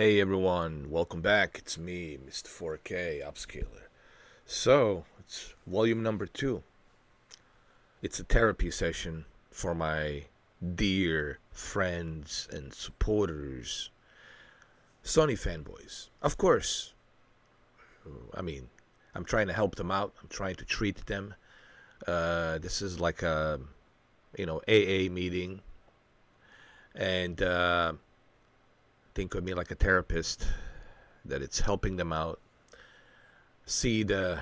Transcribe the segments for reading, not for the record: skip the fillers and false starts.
Hey everyone, welcome back. It's me, Mr. 4K Upscaler. So, it's volume number 2. It's a therapy session for my dear friends and supporters, Sony fanboys. Of course, I mean, I'm trying to help them out. I'm trying to treat them. This is like a, AA meeting. And think of me like a therapist, that it's helping them out see the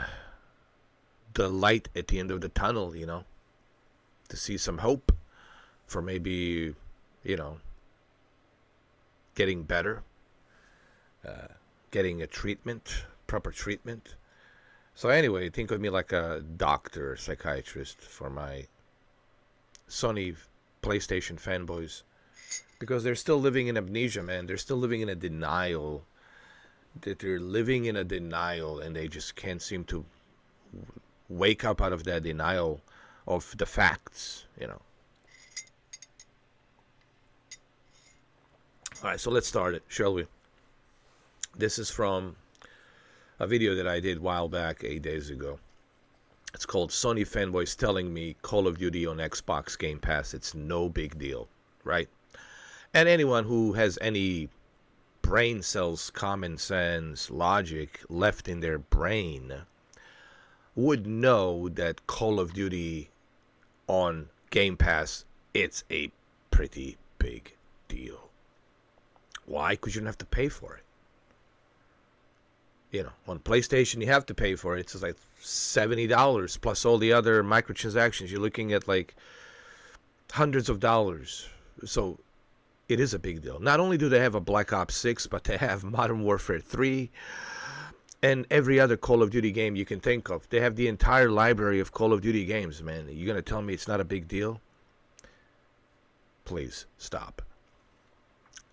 light at the end of the tunnel, to see some hope for maybe, you know, getting better, getting a treatment, proper treatment. So anyway, think of me like a doctor, psychiatrist for my Sony PlayStation fanboys, because they're still living in amnesia, man. They're still living in a denial. That they're living in a denial, and they just can't seem to wake up out of that denial of the facts. All right, so let's start it, shall we? This is from a video that I did a while back, 8 days ago. It's called Sony Fanboys Telling Me Call of Duty on Xbox Game Pass. It's no big deal, right? And anyone who has any brain cells, common sense, logic left in their brain would know that Call of Duty on Game Pass, it's a pretty big deal. Why? Because you don't have to pay for it. On PlayStation, you have to pay for it. It's like $70 plus all the other microtransactions. You're looking at like hundreds of dollars. So it is a big deal. Not only do they have a Black Ops 6, but they have Modern Warfare 3 and every other Call of Duty game you can think of. They have the entire library of Call of Duty games, man. You're going to tell me it's not a big deal? Please, stop.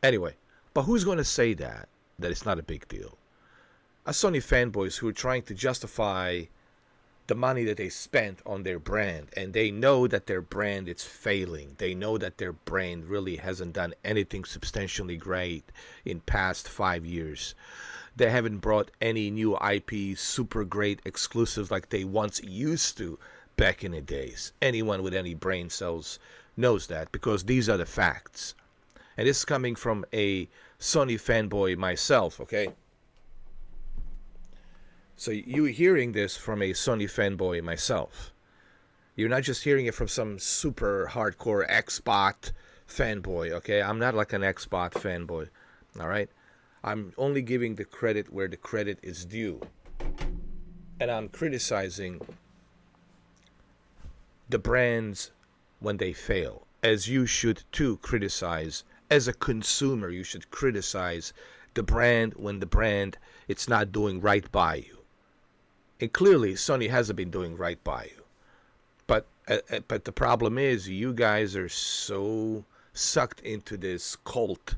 Anyway, but who's going to say that it's not a big deal? Us Sony fanboys who are trying to justify the money that they spent on their brand, and they know that their brand is failing. They know that their brand really hasn't done anything substantially great in past 5 years. They haven't brought any new IP super great exclusives like they once used to back in the days. Anyone with any brain cells knows that, because these are the facts. And this is coming from a Sony fanboy myself, okay? So you're hearing this from a Sony fanboy myself. You're not just hearing it from some super hardcore Xbox fanboy, okay? I'm not like an Xbox fanboy, all right? I'm only giving the credit where the credit is due. And I'm criticizing the brands when they fail, as you should too criticize. As a consumer, you should criticize the brand when the brand it's not doing right by you. And clearly, Sony hasn't been doing right by you. But the problem is, you guys are so sucked into this cult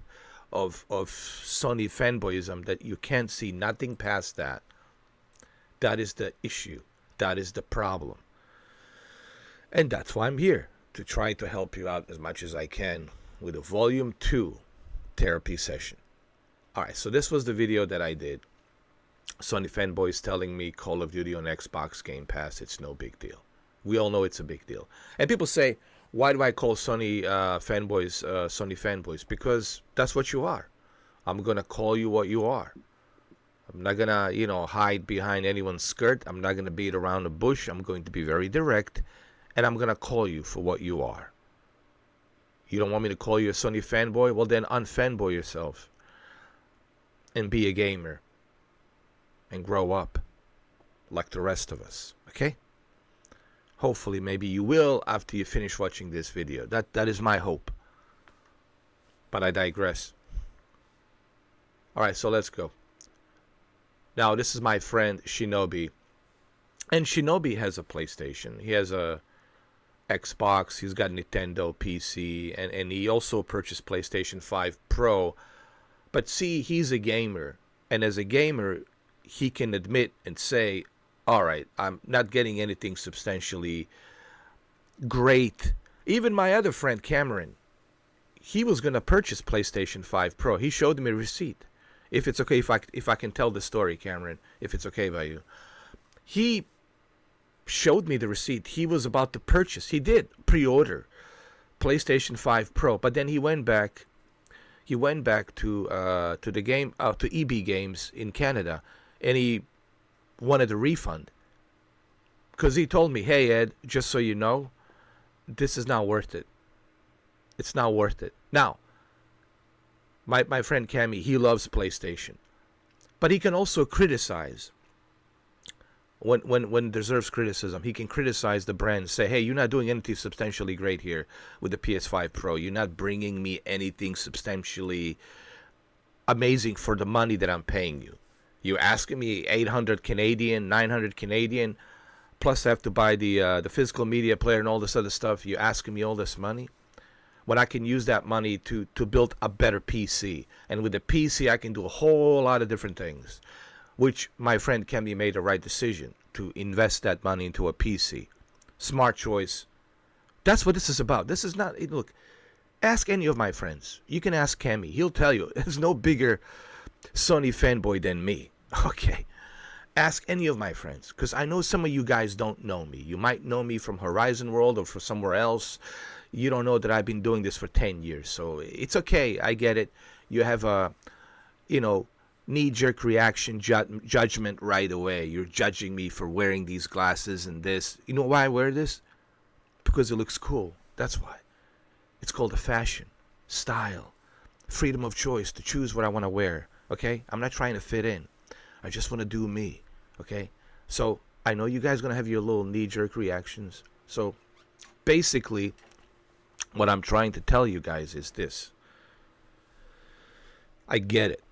of Sony fanboyism that you can't see nothing past that. That is the issue. That is the problem. And that's why I'm here, to try to help you out as much as I can with a Volume 2 therapy session. Alright, so this was the video that I did. Sony fanboys telling me Call of Duty on Xbox Game Pass, it's no big deal. We all know it's a big deal. And people say, why do I call Sony fanboys Sony fanboys? Because that's what you are. I'm going to call you what you are. I'm not going to, hide behind anyone's skirt. I'm not going to beat around the bush. I'm going to be very direct. And I'm going to call you for what you are. You don't want me to call you a Sony fanboy? Well, then unfanboy yourself. And be a gamer. And grow up like the rest of us, okay? Hopefully, maybe you will after you finish watching this video. That is my hope. But I digress. Alright, so let's go. Now, this is my friend Shinobi. And Shinobi has a PlayStation. He has a Xbox. He's got a Nintendo PC. And he also purchased PlayStation 5 Pro. But see, he's a gamer. And as a gamer, he can admit and say, all right, I'm not getting anything substantially great. Even my other friend, Cameron, he was going to purchase PlayStation 5 Pro. He showed me a receipt. If it's okay, if I can tell the story, Cameron, if it's okay by you. He showed me the receipt. He was about to purchase. He did pre-order PlayStation 5 Pro, but then he went back. He went back to the game to EB Games in Canada, and he wanted a refund because he told me, "Hey Ed, just so you know, this is not worth it. It's not worth it." Now, my friend Cammy, he loves PlayStation, but he can also criticize. When deserves criticism, he can criticize the brand and say, hey, you're not doing anything substantially great here with the PS5 Pro. You're not bringing me anything substantially amazing for the money that I'm paying you. You're asking me 800 Canadian, 900 Canadian, plus I have to buy the physical media player and all this other stuff. You're asking me all this money when I can use that money to build a better PC. And with the PC, I can do a whole lot of different things, which my friend Kemi made the right decision to invest that money into a PC. Smart choice. That's what this is about. This is not, look, ask any of my friends. You can ask Kemi. He'll tell you. There's no bigger Sony fanboy than me. Okay. Ask any of my friends, because I know some of you guys don't know me. You might know me from Horizon World or from somewhere else. You don't know that I've been doing this for 10 years. So it's okay. I get it. You have a, knee-jerk reaction judgment right away. You're judging me for wearing these glasses and this. You know why I wear this? Because it looks cool. That's why. It's called a fashion, style, freedom of choice to choose what I want to wear. Okay? I'm not trying to fit in. I just want to do me. Okay? So I know you guys are going to have your little knee-jerk reactions. So basically, what I'm trying to tell you guys is this. I get it.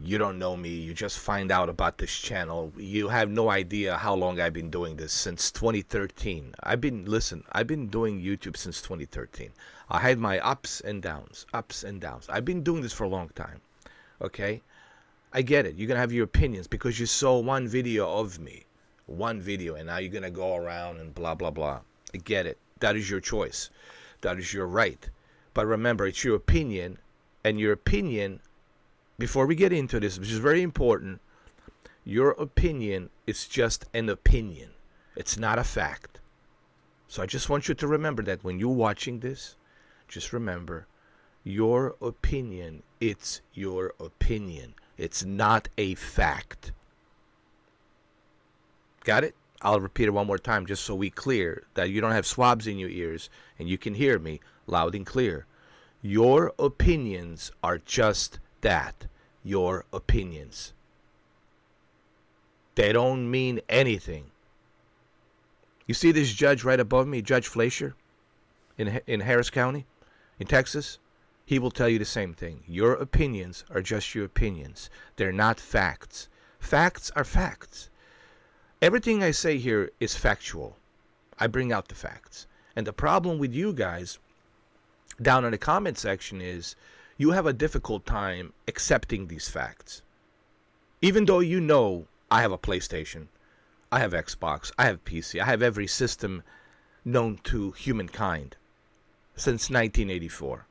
You don't know me. You just find out about this channel. You have no idea how long I've been doing this, since 2013. I've been doing YouTube since 2013. I had my ups and downs. I've been doing this for a long time. Okay? I get it. You're going to have your opinions because you saw one video of me. One video, and now you're going to go around and blah, blah, blah. I get it. That is your choice. That is your right. But remember, it's your opinion, and your opinion, before we get into this, which is very important, your opinion is just an opinion. It's not a fact. So I just want you to remember that when you're watching this, just remember, your opinion, it's your opinion. It's not a fact. Got it? I'll repeat it one more time just so we clear that you don't have swabs in your ears and you can hear me loud and clear. Your opinions are just that, your opinions. They don't mean anything. You see this judge right above me, Judge Fleischer, in Harris County, in Texas? He will tell you the same thing. Your opinions are just your opinions. They're not facts. Facts are facts. Everything I say here is factual. I bring out the facts. And the problem with you guys down in the comment section is you have a difficult time accepting these facts. Even though you know I have a PlayStation, I have Xbox, I have PC, I have every system known to humankind since 1984.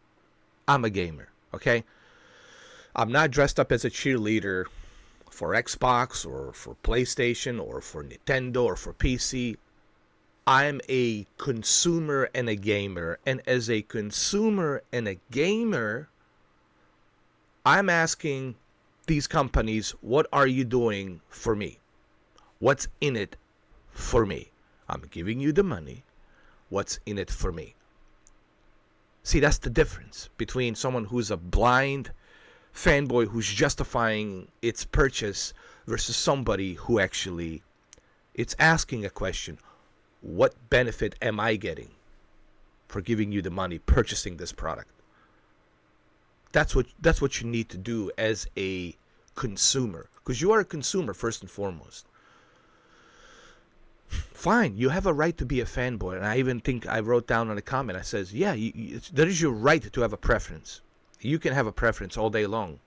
I'm a gamer, okay? I'm not dressed up as a cheerleader for Xbox or for PlayStation or for Nintendo or for PC. I'm a consumer and a gamer. And as a consumer and a gamer, I'm asking these companies, what are you doing for me? What's in it for me? I'm giving you the money. What's in it for me? See, that's the difference between someone who's a blind fanboy who's justifying its purchase versus somebody who actually it's asking a question. What benefit am I getting for giving you the money, purchasing this product? That's what you need to do as a consumer, because you are a consumer first and foremost. Fine, you have a right to be a fanboy, and I even think I wrote down on a comment. I says, yeah, that is your right to have a preference. You can have a preference all day long.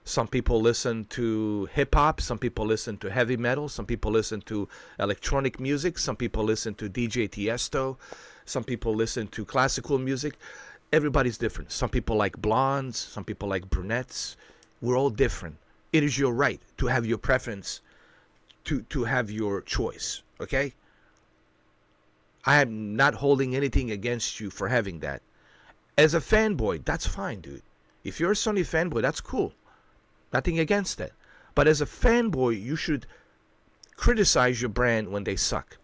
Some people listen to hip-hop, some people listen to heavy metal, some people listen to electronic music, some people listen to DJ Tiesto, some people listen to classical music. Everybody's different. Some people like blondes, some people like brunettes. We're all different. It is your right to have your preference, to have your choice. Okay? I am not holding anything against you for having that. As a fanboy, that's fine, dude. If you're a Sony fanboy, that's cool. Nothing against that. But as a fanboy, you should criticize your brand when they suck.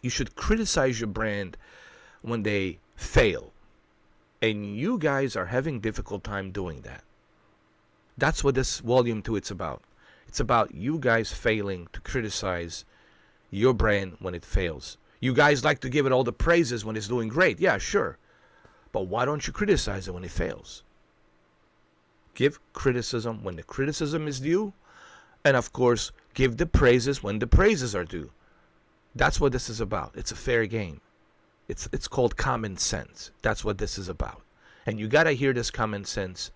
You should criticize your brand when they fail. And you guys are having difficult time doing that. That's what this volume 2 it's about. It's about you guys failing to criticize your brand when it fails. You guys like to give it all the praises when it's doing great. Yeah, sure. But why don't you criticize it when it fails? Give criticism when the criticism is due. And of course, give the praises when the praises are due. That's what this is about. It's a fair game. It's called common sense. That's what this is about. And you got to hear this common sense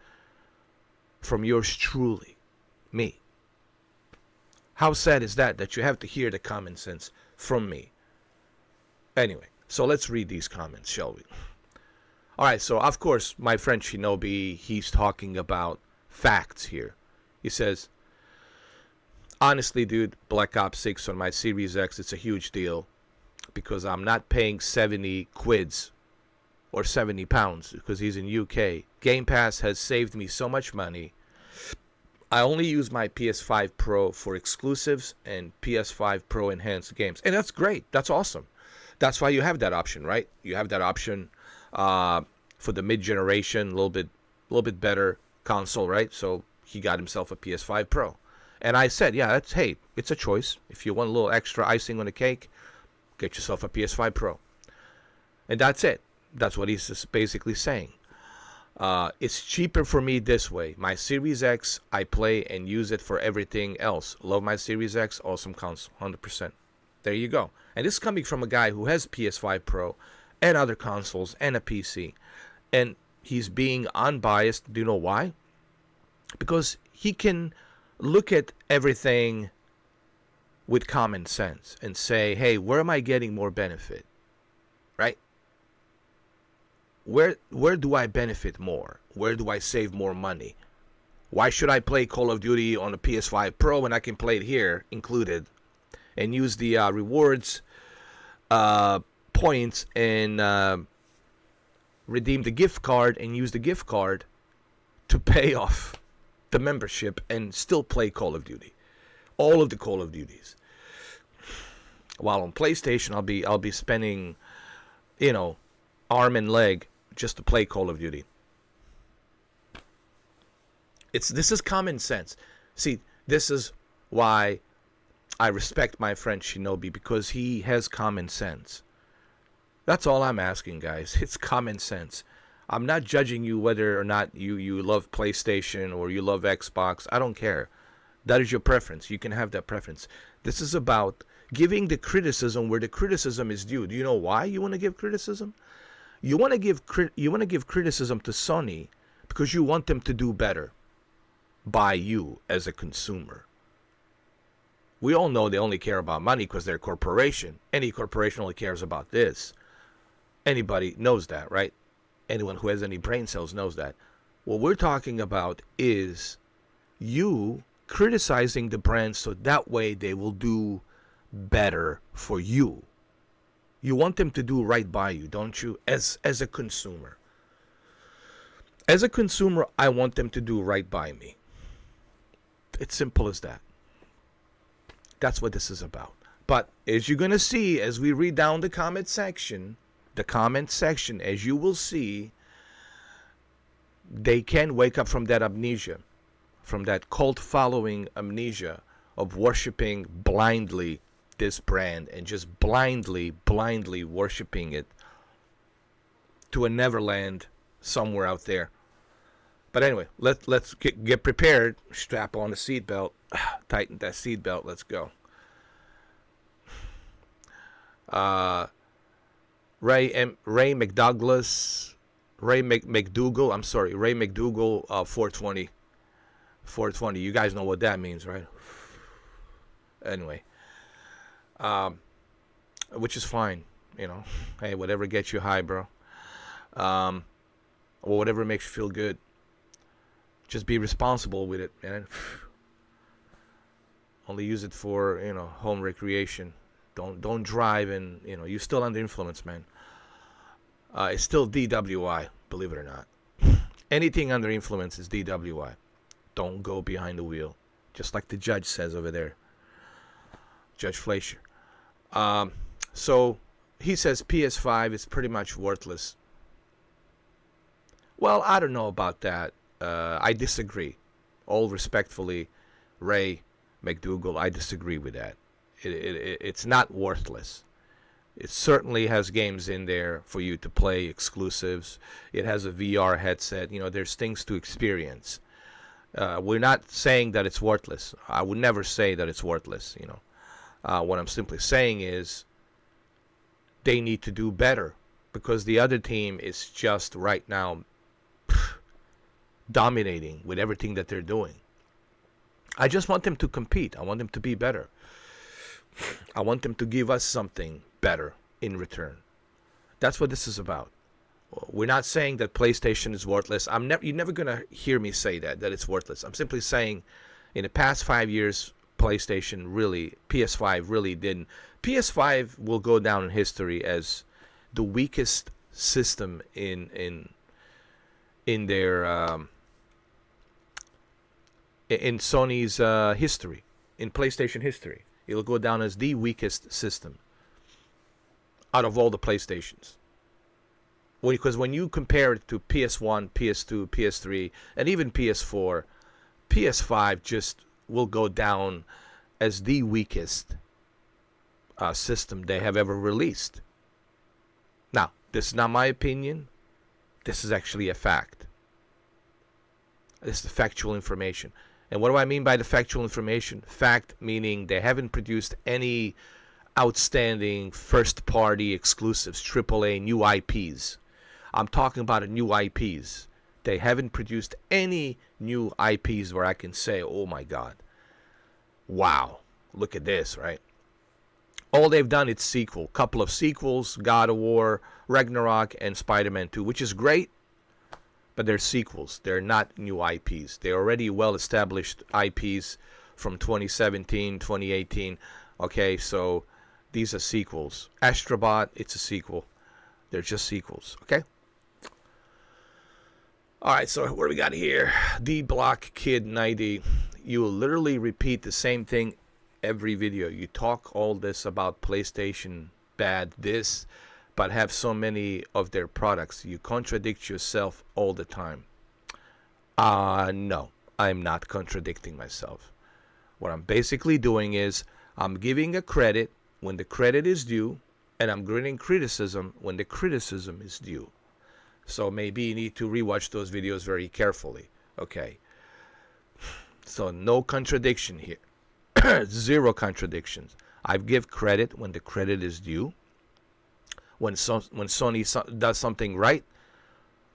from yours truly, me. How sad is that you have to hear the common sense from me? Anyway, so let's read these comments, shall we? All right, so of course, my friend Shinobi, he's talking about facts here. He says, honestly, dude, Black Ops 6 on my Series X, it's a huge deal because I'm not paying 70 quids or 70 pounds because he's in UK. Game Pass has saved me so much money. I only use my PS5 Pro for exclusives and PS5 Pro enhanced games. And that's great. That's awesome. That's why you have that option, right? You have that option for the mid-generation, a little bit better console, right? So he got himself a PS5 Pro. And I said, yeah, it's a choice. If you want a little extra icing on the cake, get yourself a PS5 Pro. And that's it. That's what he's just basically saying. It's cheaper for me this way. My Series X, I play and use it for everything else. Love my Series X, awesome console, 100%. There you go. And this is coming from a guy who has PS5 Pro and other consoles and a PC. And he's being unbiased. Do you know why? Because he can look at everything with common sense and say, hey, where am I getting more benefit? Right? Where do I benefit more? Where do I save more money? Why should I play Call of Duty on a PS5 Pro when I can play it here included and use the rewards points and redeem the gift card and use the gift card to pay off the membership and still play Call of Duty, all of the Call of Duties. While on PlayStation, I'll be spending, arm and leg just to play Call of Duty. This is common sense. See, this is why I respect my friend Shinobi, because he has common sense. That's all I'm asking, guys. It's common sense. I'm not judging you whether or not you love PlayStation or you love Xbox. I don't care. That is your preference. You can have that preference. This is about giving the criticism where the criticism is due. Do you know why you want to give criticism? You want to give criticism to Sony because you want them to do better by you as a consumer. We all know they only care about money because they're a corporation. Any corporation only cares about this. Anybody knows that, right? Anyone who has any brain cells knows that. What we're talking about is you criticizing the brand so that way they will do better for you. You want them to do right by you, don't you? As a consumer. As a consumer, I want them to do right by me. It's simple as that. That's what this is about. But as you're going to see, as we read down the comment section, as you will see, they can wake up from that amnesia, from that cult following amnesia of worshiping blindly this brand and just blindly worshiping it to a neverland somewhere out there. But anyway, let's get prepared. Strap on the seatbelt. Tighten that seatbelt. Let's go. Ray McDougall. Ray McDougall, 420. 420. You guys know what that means, right? Anyway. Which is fine, Hey, whatever gets you high, bro. Or whatever makes you feel good. Just be responsible with it, man. Only use it for, home recreation. Don't drive, and you're still under influence, man. It's still DWI, believe it or not. Anything under influence is DWI. Don't go behind the wheel, just like the judge says over there, Judge Fleischer. So he says PS5 is pretty much worthless. Well, I don't know about that. I disagree. All respectfully, Ray McDougal, I disagree with that. It's not worthless. It certainly has games in there for you to play, exclusives. It has a VR headset. There's things to experience. We're not saying that it's worthless. I would never say that it's worthless. What I'm simply saying is they need to do better, because the other team is just right now dominating with everything that they're doing. I just want them to compete. I want them to be better. I want them to give us something better in return. That's what this is about. We're not saying that PlayStation is worthless. You're never going to hear me say that it's worthless. I'm simply saying in the past 5 years, PS5 really didn't. PS5 will go down in history as the weakest system in their in Sony's history, in PlayStation history. It'll go down as the weakest system out of all the PlayStations. Because when you compare it to PS1, PS2, PS3, and even PS4, PS5 just will go down as the weakest system they have ever released. Now, this is not my opinion. This is actually a fact. This is factual information. And what do I mean by the factual information? Fact meaning they haven't produced any outstanding first-party exclusives, AAA new IPs. I'm talking about new IPs. They haven't produced any new IPs where I can say, oh my God, wow, look at this, right? All they've done is sequel. Couple of sequels, God of War, Ragnarok, and Spider-Man 2, which is great, but they're sequels. They're not new IPs. They're already well-established IPs from 2017, 2018. Okay, so these are sequels. Astrobot, it's a sequel. They're just sequels, okay? All right, so what do we got here? D-Block Kid 90. You will literally repeat the same thing every video. You talk all this about PlayStation bad this, but have so many of their products. You contradict yourself all the time. No, I'm not contradicting myself. What I'm basically doing is I'm giving a credit when the credit is due, and I'm giving criticism when the criticism is due. So maybe you need to rewatch those videos very carefully. Okay. So no contradiction here. Zero contradictions. I give credit when the credit is due. When Sony does something right,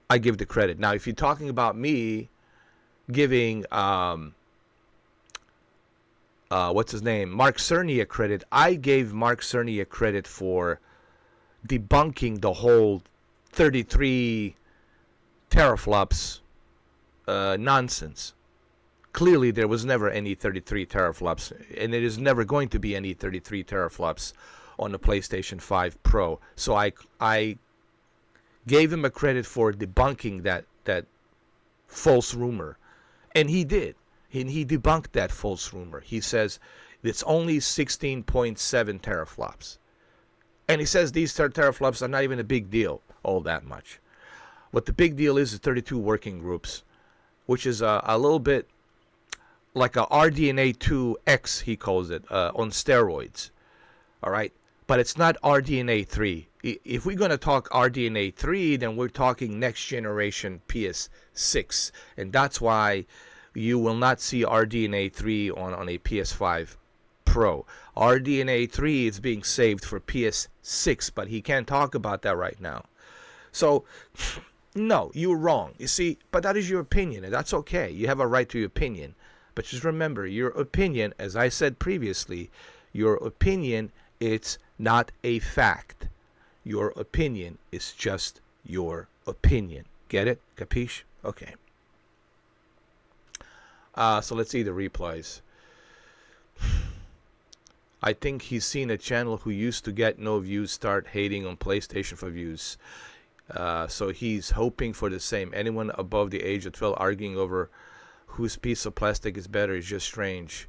I give the credit. Now, if you're talking about me giving what's his name, Mark Cerny a credit, I gave Mark Cerny a credit for debunking the whole 33 teraflops nonsense. Clearly, there was never any 33 teraflops, and it is never going to be any 33 teraflops on the PlayStation 5 Pro. So I gave him a credit for debunking that false rumor, and he did. He debunked that false rumor. He says it's only 16.7 teraflops. And he says these teraflops are not even a big deal, all that much. What the big deal is 32 working groups, which is a little bit like a RDNA 2X, he calls it, on steroids. All right? But it's not RDNA 3. If we're going to talk RDNA 3, then we're talking next generation PS6. And that's why you will not see RDNA 3 on a PS5 Pro. RDNA 3 is being saved for PS6, but he can't talk about that right now. So, no, you're wrong. You see, but that is your opinion, and that's okay. You have a right to your opinion. But just remember, your opinion, as I said previously, your opinion, it's not a fact. Your opinion is just your opinion. Get it? Capiche? Okay. So let's see the replies. I think he's seen a channel who used to get no views start hating on PlayStation for views. So he's hoping for the same. Anyone above the age of 12 arguing over whose piece of plastic is better is just strange.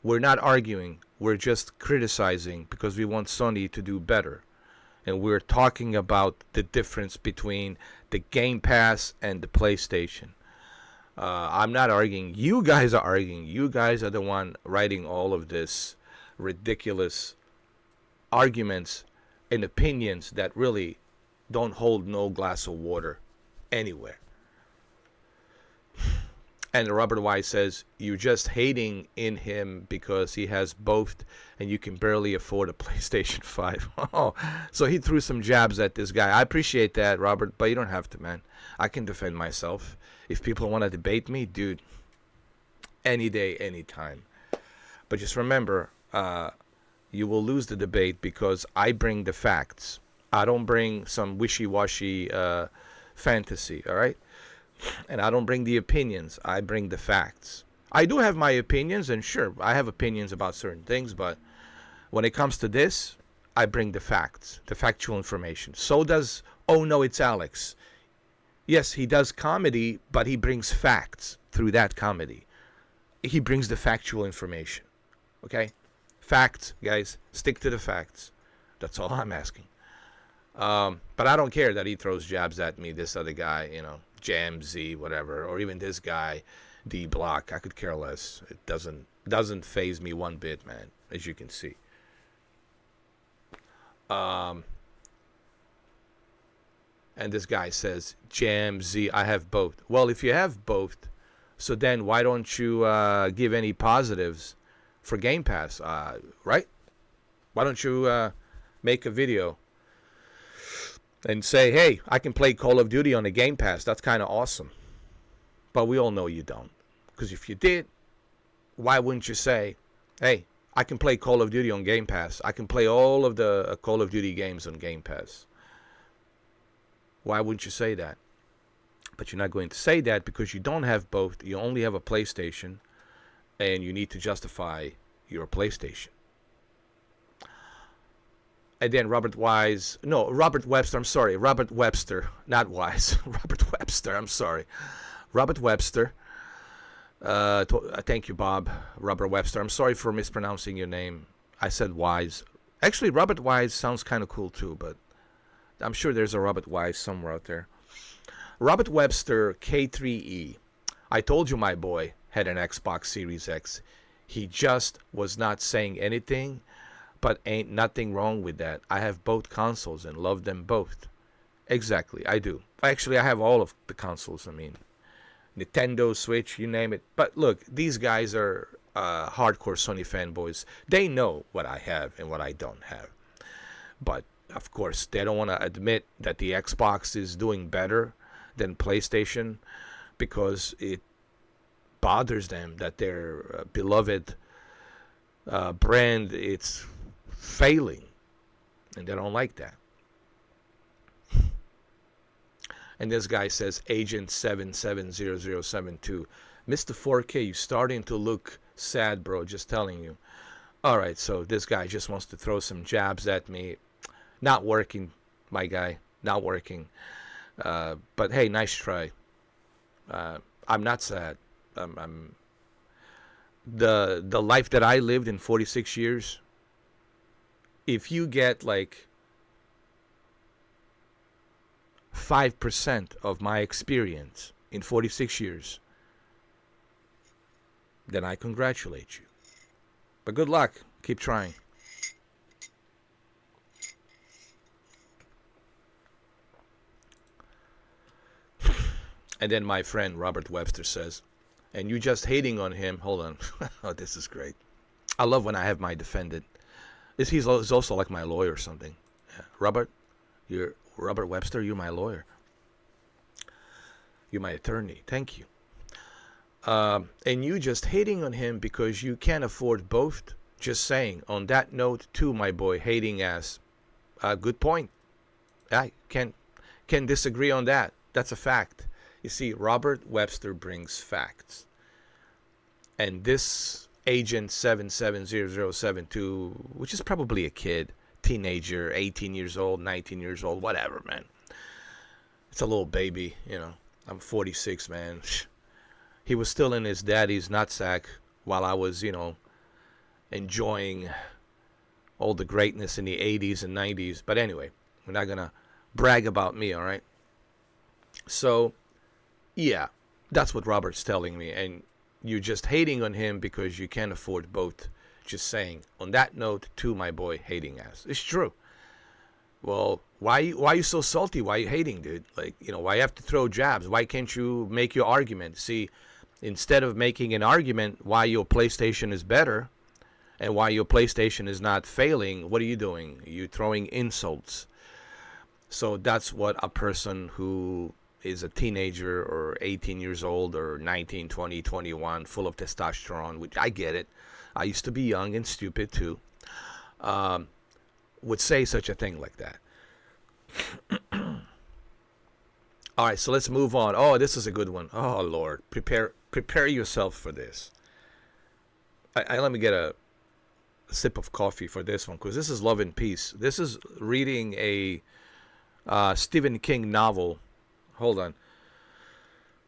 We're not arguing. We're just criticizing because we want Sony to do better. And we're talking about the difference between the Game Pass and the PlayStation. I'm not arguing. You guys are arguing. You guys are the one writing all of this ridiculous arguments and opinions that really don't hold no glass of water anywhere. And Robert Y says, you're just hating in him because he has both and you can barely afford a PlayStation 5. Oh, so he threw some jabs at this guy. I appreciate that, Robert, but you don't have to, man. I can defend myself. If people want to debate me, dude, any day, any time. But just remember, you will lose the debate because I bring the facts. I don't bring some wishy-washy fantasy, all right? And I don't bring the opinions. I bring the facts. I do have my opinions, and sure, I have opinions about certain things, but when it comes to this, I bring the facts, the factual information. So does Oh No, It's Alex. Yes, he does comedy, but he brings facts through that comedy. He brings the factual information. Okay? Facts, guys. Stick to the facts. That's all I'm asking. But I don't care that he throws jabs at me, this other guy, Jam Z, whatever, or even this guy, D Block. I could care less. It doesn't faze me one bit, man, as you can see. And this guy says, Jam Z, I have both. Well, if you have both, so then why don't you give any positives for Game Pass, right? Why don't you make a video and say, hey, I can play Call of Duty on the Game Pass. That's kind of awesome. But we all know you don't. Because if you did, why wouldn't you say, hey, I can play Call of Duty on Game Pass. I can play all of the Call of Duty games on Game Pass. Why wouldn't you say that? But you're not going to say that because you don't have both. You only have a PlayStation. And you need to justify your PlayStation. And then Robert Webster, I'm sorry. Robert Webster, not Wise. Robert Webster, I'm sorry. Robert Webster. Thank you, Bob. Robert Webster. I'm sorry for mispronouncing your name. I said Wise. Actually, Robert Wise sounds kind of cool too, but I'm sure there's a Robert Wise somewhere out there. Robert Webster, K3E. I told you my boy had an Xbox Series X. He just was not saying anything. But ain't nothing wrong with that. I have both consoles and love them both. Exactly, I do. Actually, I have all of the consoles. I mean, Nintendo, Switch, you name it. But look, these guys are hardcore Sony fanboys. They know what I have and what I don't have. But, of course, they don't want to admit that the Xbox is doing better than PlayStation because it bothers them that their beloved brand, it's failing, and they don't like that. And this guy says, Agent 770072, Mr. 4K, you're starting to look sad, bro, just telling you. All right, so this guy just wants to throw some jabs at me. Not working, my guy, not working. But hey, nice try. I'm not sad. I'm the life that I lived in 46 years, if you get like 5% of my experience in 46 years, then I congratulate you. But good luck. Keep trying. And then my friend Robert Webster says, and you just hating on him. Hold on. Oh, this is great. I love when I have my defendant. He's also like my lawyer or something. Yeah. Robert Webster, you're my lawyer. You're my attorney. Thank you. And you just hating on him because you can't afford both. Just saying. On that note, too, my boy, hating ass. Good point. I can disagree on that. That's a fact. You see, Robert Webster brings facts. And this agent 770072, which is probably a kid, teenager, 18 years old, 19 years old, whatever, man. It's a little baby, you know. I'm 46, man. He was still in his daddy's nutsack while I was, you know, enjoying all the greatness in the 80s and 90s. But anyway, we're not going to brag about me, all right? So, yeah, that's what Robert's telling me. And you're just hating on him because you can't afford both. Just saying. On that note, to my boy hating ass. It's true. Well, why are you so salty? Why are you hating, dude? Like, you know, why you have to throw jabs? Why can't you make your argument? See, instead of making an argument why your PlayStation is better and why your PlayStation is not failing, what are you doing? You're throwing insults. So that's what a person who is a teenager or 18 years old or 19, 20, 21, full of testosterone, which I get it. I used to be young and stupid too. Would say such a thing like that. All right, so let's move on. Oh, this is a good one. Oh, Lord. Prepare yourself for this. Let me get a sip of coffee for this one, because this is Love and Peace. This is reading a Stephen King novel. Hold on.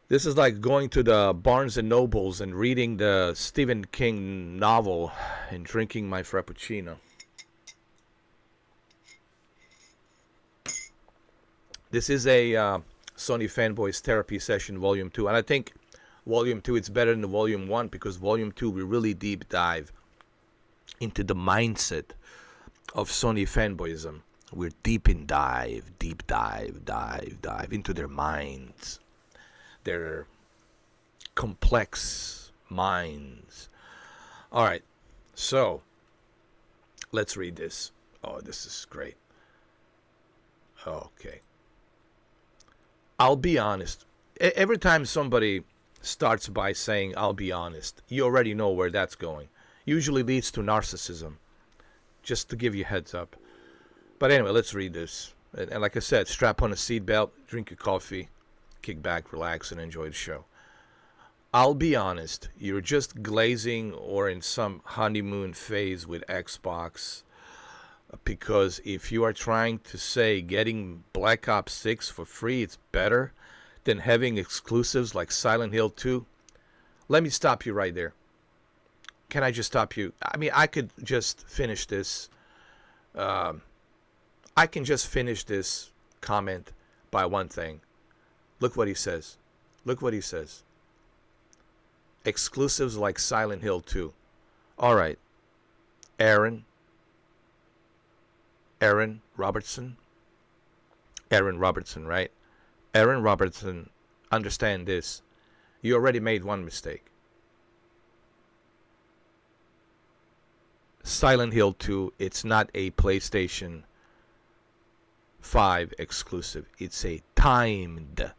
This is like going to the Barnes and Nobles and reading the Stephen King novel and drinking my Frappuccino. This is a Sony Fanboys Therapy Session Volume 2. And I think Volume 2 it's better than the Volume 1, because Volume 2 we really deep dive into the mindset of Sony Fanboyism. We're deep dive into their minds, their complex minds. All right, so let's read this. Oh, this is great. Okay. I'll be honest. Every time somebody starts by saying, I'll be honest, you already know where that's going. Usually leads to narcissism. Just to give you a heads up. But anyway, let's read this. And like I said, strap on a seatbelt, drink your coffee, kick back, relax, and enjoy the show. I'll be honest. You're just glazing or in some honeymoon phase with Xbox. Because if you are trying to say getting Black Ops 6 for free, it's better than having exclusives like Silent Hill 2, let me stop you right there. Can I just stop you? I mean, I could just finish this. I can just finish this comment by one thing. Look what he says. Look what he says. Exclusives like Silent Hill 2. All right. Aaron Robertson, right? Aaron Robertson, understand this. You already made one mistake. Silent Hill 2, it's not a PlayStation 5 exclusive. It's a timed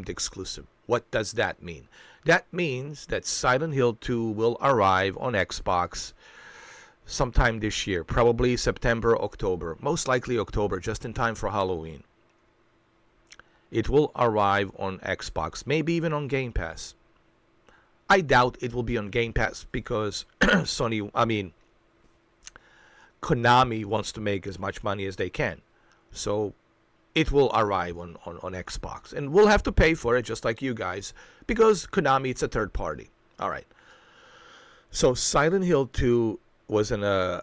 exclusive. What does that mean? That means that Silent Hill 2 will arrive on Xbox sometime this year, probably September, October, most likely October, just in time for Halloween. It will arrive on Xbox, maybe even on Game Pass. I doubt it will be on Game Pass because Konami wants to make as much money as they can. So it will arrive on Xbox. And we'll have to pay for it just like you guys, because Konami, it's a third party. All right. So Silent Hill 2 was in a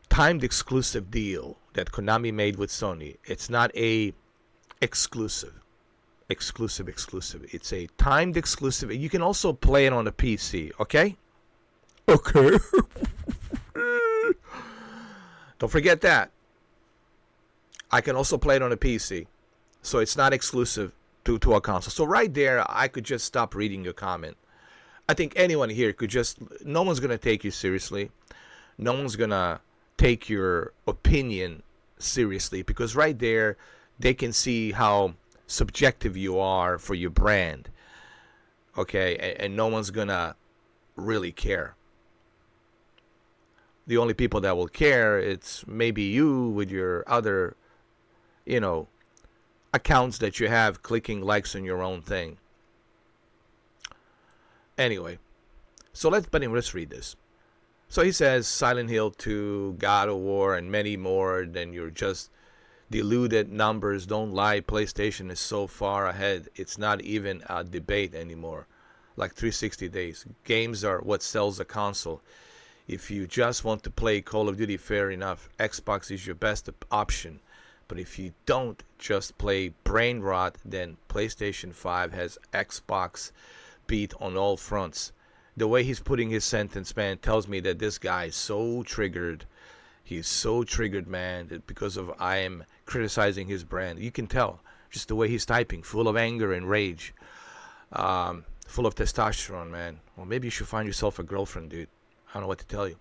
timed exclusive deal that Konami made with Sony. It's not a exclusive. It's a timed exclusive. You can also play it on a PC, okay? Okay. Don't forget that. I can also play it on a PC. So it's not exclusive to a console. So right there, I could just stop reading your comment. I think anyone here could just... No one's going to take you seriously. No one's going to take your opinion seriously. Because right there, they can see how subjective you are for your brand. Okay? And no one's going to really care. The only people that will care, it's maybe you with your other, accounts that you have clicking likes on your own thing. Anyway, let's read this. So he says Silent Hill 2, God of War, and many more. Then you're just deluded. Numbers don't lie. PlayStation is so far ahead. It's not even a debate anymore. Like 360 days. Games are what sells a console. If you just want to play Call of Duty, fair enough. Xbox is your best option. But if you don't just play brain rot, then PlayStation 5 has Xbox beat on all fronts. The way he's putting his sentence, man, tells me that this guy is so triggered. He's so triggered, man, that because of I am criticizing his brand. You can tell just the way he's typing, full of anger and rage, full of testosterone, man. Well, maybe you should find yourself a girlfriend, dude. I don't know what to tell you.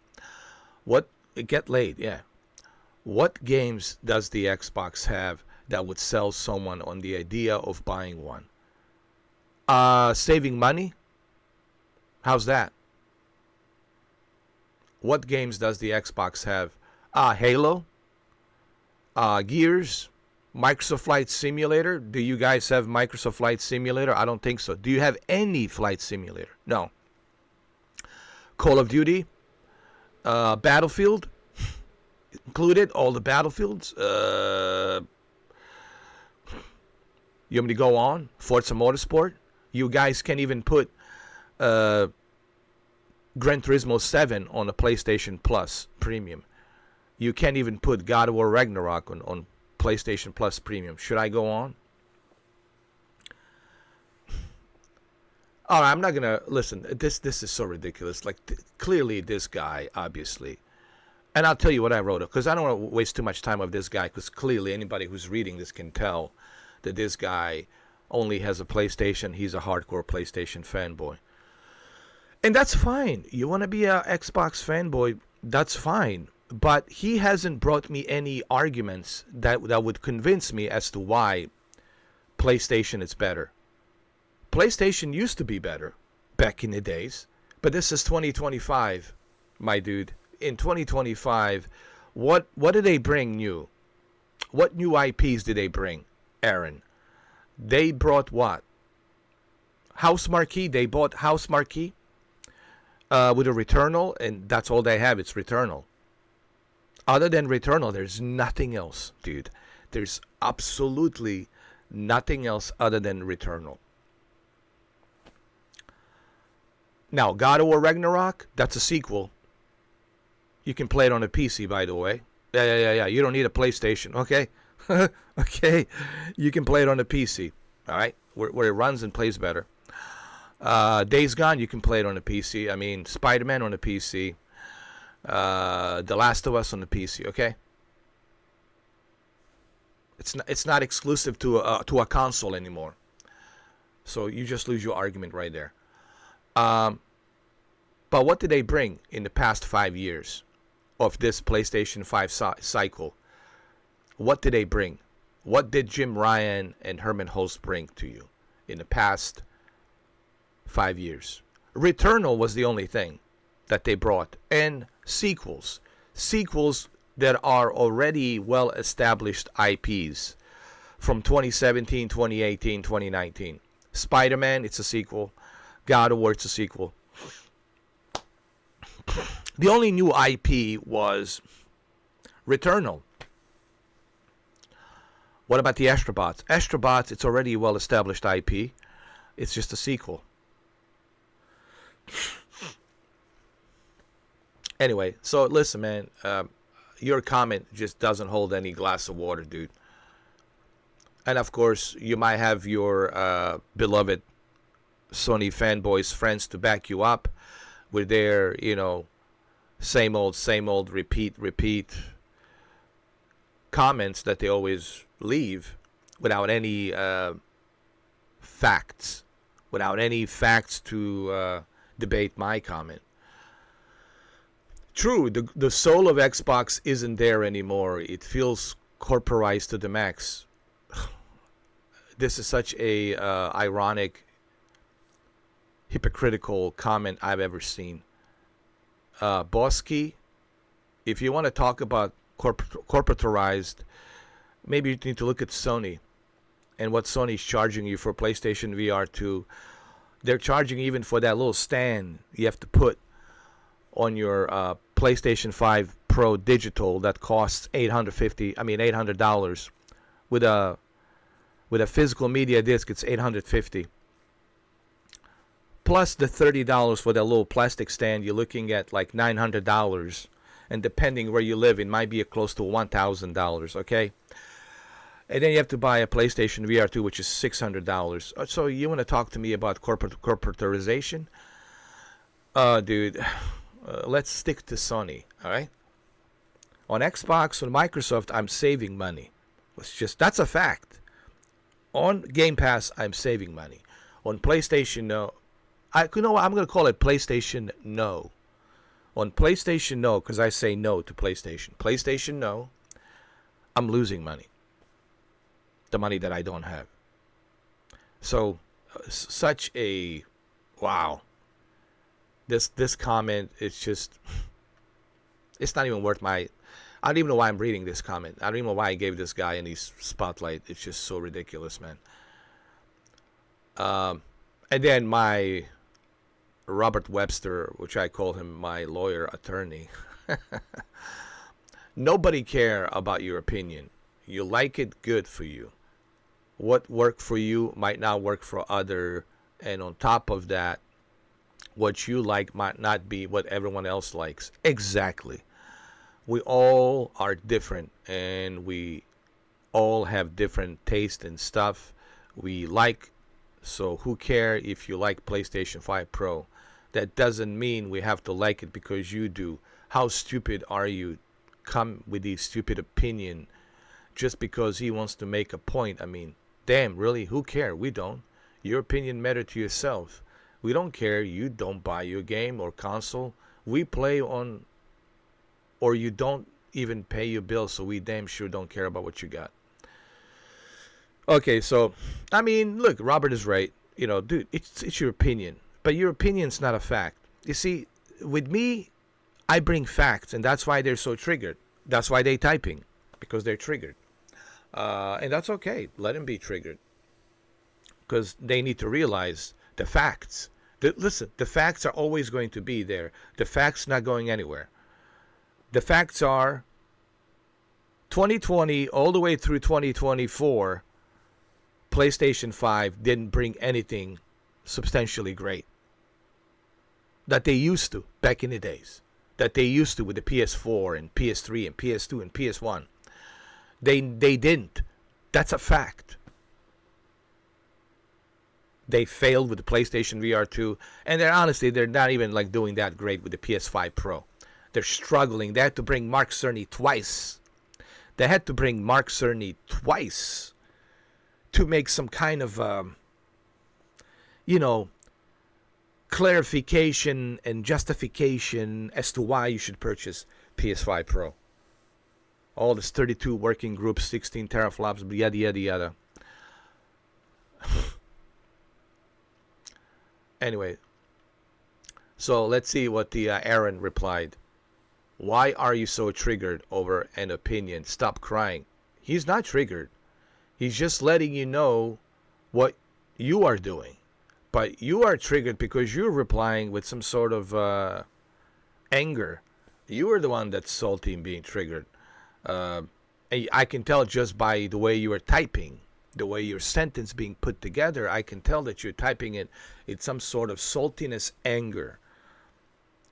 Get laid, yeah. What games does the Xbox have that would sell someone on the idea of buying one? Saving money? How's that? What games does the Xbox have? Halo? Gears? Microsoft Flight Simulator? Do you guys have Microsoft Flight Simulator? I don't think so. Do you have any flight simulator? No. Call of Duty? Battlefield? Included? All the Battlefields? You want me to go on? Forza Motorsport? You guys can't even put Gran Turismo 7 on a PlayStation Plus Premium. You can't even put God of War Ragnarok on PlayStation Plus Premium. Should I go on? All right, I'm not going to... Listen, this is so ridiculous. Like, clearly this guy, obviously... And I'll tell you what I wrote, because I don't want to waste too much time with this guy, because clearly anybody who's reading this can tell that this guy only has a PlayStation. He's a hardcore PlayStation fanboy. And that's fine. You want to be an Xbox fanboy, that's fine. But he hasn't brought me any arguments that would convince me as to why PlayStation is better. PlayStation used to be better back in the days, but this is 2025, my dude. In 2025, what did they bring new? What new IPs did they bring, Aaron? They brought what? House Marquee. They bought House Marquee with a Returnal, and that's all they have. It's Returnal. Other than Returnal, there's nothing else, dude. There's absolutely nothing else other than Returnal. Now, God of War Ragnarok, that's a sequel. You can play it on a PC, by the way. Yeah. You don't need a PlayStation, okay? Okay. You can play it on a PC, all right? Where it runs and plays better. Days Gone, you can play it on a PC. I mean, Spider-Man on a PC. The Last of Us on the PC, okay? It's not exclusive to a console anymore. So you just lose your argument right there. But what did they bring in the past 5 years of this PlayStation 5 cycle? What did they bring? What did Jim Ryan and Herman Hulst bring to you in the past 5 years? Returnal was the only thing that they brought. And sequels. Sequels that are already well-established IPs from 2017, 2018, 2019. Spider-Man, it's a sequel. God of War, it's a sequel. The only new IP was Returnal. What about the Astrobots? Astrobots, it's already a well-established IP. It's just a sequel. Anyway, so listen, man. Your comment just doesn't hold any glass of water, dude. And of course, you might have your beloved Sony fanboys friends to back you up with their, same old, repeat comments that they always leave without any facts. Without any facts to debate my comment. True, the soul of Xbox isn't there anymore. It feels corporized to the max. This is such a ironic, hypocritical comment I've ever seen. Bosky, if you want to talk about corporatized, maybe you need to look at Sony and what Sony's charging you for PlayStation VR 2. They're charging even for that little stand you have to put on your PlayStation 5 Pro digital that costs $800. With a physical media disc, it's $850. Plus the $30 for that little plastic stand, you're looking at like $900. And depending where you live, it might be close to $1,000. Okay. And then you have to buy a PlayStation VR2, which is $600. So you want to talk to me about corporatization? Dude, let's stick to Sony, all right? On Xbox, on Microsoft, I'm saving money. That's a fact. On Game Pass, I'm saving money. On PlayStation, no. I'm going to call it PlayStation No. On PlayStation No, because I say no to PlayStation. PlayStation No, I'm losing money. The money that I don't have. So, such a wow. This comment, it's just, it's not even worth my. I don't even know why I'm reading this comment. I don't even know why I gave this guy any spotlight. It's just so ridiculous, man. And then my Robert Webster, which I call him my lawyer attorney. Nobody care about your opinion. You like it, good for you. What worked for you might not work for other, and on top of that, what you like might not be what everyone else likes. Exactly. We all are different, and we all have different taste and stuff we like. So who care if you like PlayStation 5 Pro? That doesn't mean we have to like it because you do. How stupid are you? Come with these stupid opinion just because he wants to make a point. I mean, damn, really? Who care? We don't. Your opinion matter to yourself. We don't care. You don't buy your game or console. We play on, or you don't even pay your bill, so we damn sure don't care about what you got. Okay, so, I mean, look, Robert is right. You know, dude, it's your opinion. But your opinion's not a fact. You see, with me, I bring facts, and that's why they're so triggered. That's why they're typing, because they're triggered. And that's okay. Let them be triggered. Because they need to realize the facts. Listen, the facts are always going to be there. The facts not going anywhere. The facts are 2020 all the way through 2024, PlayStation 5 didn't bring anything substantially great. That they used to back in the days. That they used to with the PS4 and PS3 and PS2 and PS1. They didn't. That's a fact. They failed with the PlayStation VR2, and they're not even like doing that great with the PS5 Pro. They're struggling. They had to bring Mark Cerny twice. They had to bring Mark Cerny twice to make some kind of, clarification and justification as to why you should purchase PS5 Pro. All this 32 working groups, 16 teraflops, yada, yada, yada. Anyway, so let's see what the Aaron replied. Why are you so triggered over an opinion? Stop crying. He's not triggered. He's just letting you know what you are doing. But you are triggered because you're replying with some sort of anger. You are the one that's salty and being triggered. I can tell just by the way you are typing, the way your sentence being put together, I can tell that you're typing it. It's some sort of saltiness, anger.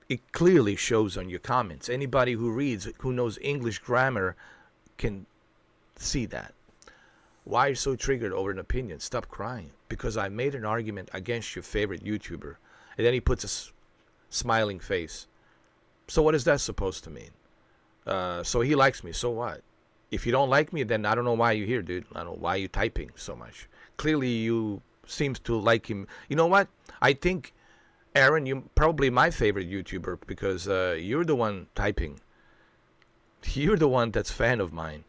It clearly shows on your comments. Anybody who reads, who knows English grammar, can see that. Why are you so triggered over an opinion? Stop crying. Because I made an argument against your favorite YouTuber. And then he puts a smiling face. So what is that supposed to mean? So he likes me. So what? If you don't like me, then I don't know why you're here, dude. I don't know why you're typing so much. Clearly you seems to like him. You know what? I think, Aaron, you're probably my favorite YouTuber because you're the one typing. You're the one that's fan of mine.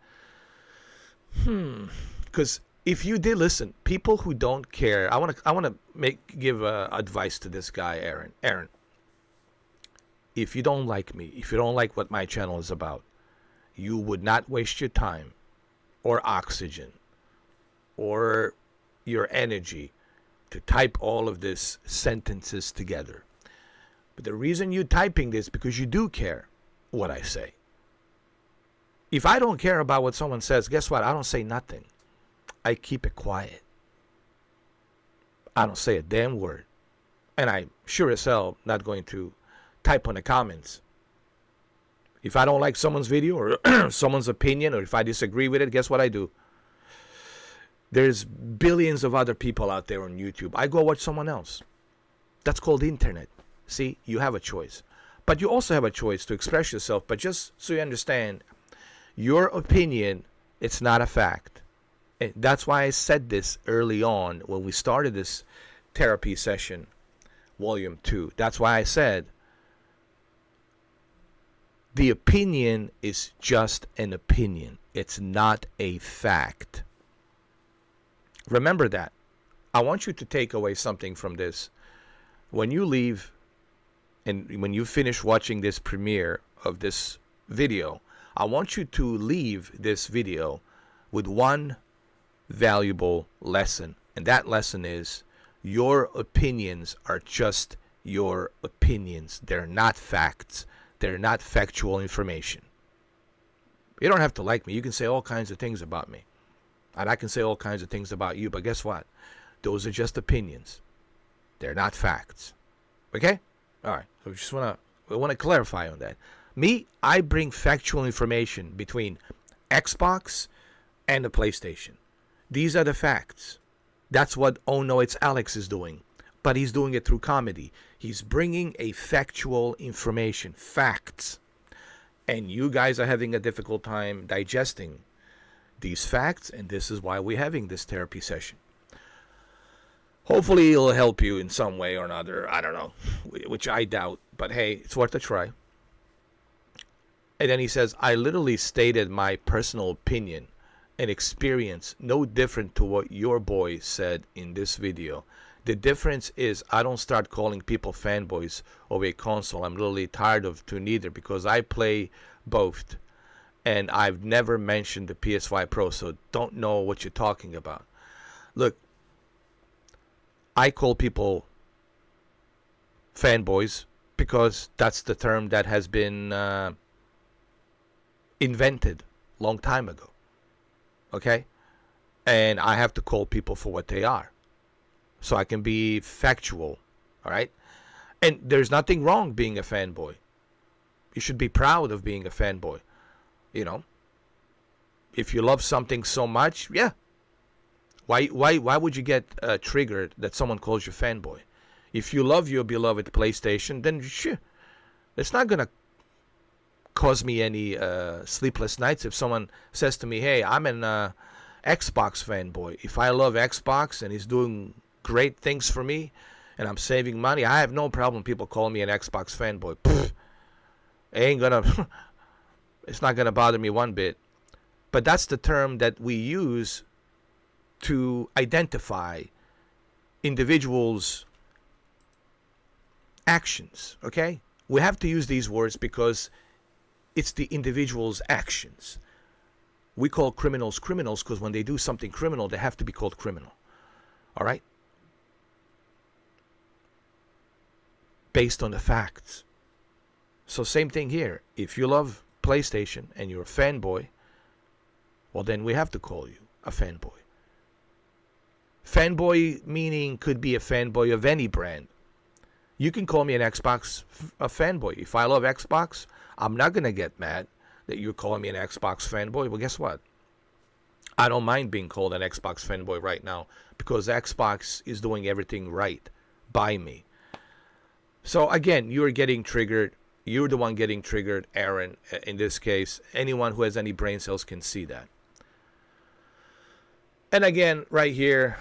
Because if you did listen, people who don't care, I want to give advice to this guy, Aaron. Aaron, if you don't like me, if you don't like what my channel is about, you would not waste your time or oxygen or your energy to type all of this sentences together. But the reason you're typing this because you do care what I say. If I don't care about what someone says, guess what? I don't say nothing. I keep it quiet. I don't say a damn word. And I'm sure as hell not going to type on the comments. If I don't like someone's video or someone's opinion, or if I disagree with it, guess what I do? There's billions of other people out there on YouTube. I go watch someone else. That's called the internet. See, you have a choice. But you also have a choice to express yourself. But just so you understand, your opinion, it's not a fact. And that's why I said this early on when we started this therapy session, Volume 2. That's why I said the opinion is just an opinion. It's not a fact. Remember that. I want you to take away something from this. When you leave and when you finish watching this premiere of this video, I want you to leave this video with one valuable lesson. And that lesson is your opinions are just your opinions. They're not facts. They're not factual information. You don't have to like me. You can say all kinds of things about me. And I can say all kinds of things about you. But guess what? Those are just opinions. They're not facts. Okay? All right. So we want to clarify on that. Me, I bring factual information between Xbox and the PlayStation. These are the facts. That's what Oh No, It's Alex is doing. But he's doing it through comedy. He's bringing a factual information, facts. And you guys are having a difficult time digesting these facts, and this is why we're having this therapy session. Hopefully it'll help you in some way or another. I don't know, which I doubt. But hey, it's worth a try. And then he says, I literally stated my personal opinion and experience, no different to what your boy said in this video. The difference is I don't start calling people fanboys of a console. I'm literally tired of to neither because I play both. And I've never mentioned the PS5 Pro, so don't know what you're talking about. Look, I call people fanboys because that's the term that has been invented a long time ago. Okay? And I have to call people for what they are. So I can be factual. All right? And there's nothing wrong being a fanboy. You should be proud of being a fanboy. You know? If you love something so much, yeah. Why would you get triggered that someone calls you fanboy? If you love your beloved PlayStation, then sure. It's not going to cause me any sleepless nights if someone says to me, hey, I'm an Xbox fanboy. If I love Xbox and he's doing great things for me and I'm saving money, I have no problem people calling me an Xbox fanboy. Pfft, it's not going to bother me one bit. But that's the term that we use to identify individuals' actions, okay? We have to use these words because it's the individual's actions. We call criminals criminals because when they do something criminal, they have to be called criminal. All right? Based on the facts. So same thing here. If you love PlayStation and you're a fanboy, well then we have to call you a fanboy. Fanboy meaning could be a fanboy of any brand. You can call me an Xbox a fanboy. If I love Xbox, I'm not going to get mad that you're calling me an Xbox fanboy. Well, guess what? I don't mind being called an Xbox fanboy right now because Xbox is doing everything right by me. So again, you're getting triggered. You're the one getting triggered, Aaron. In this case, anyone who has any brain cells can see that. And again, right here,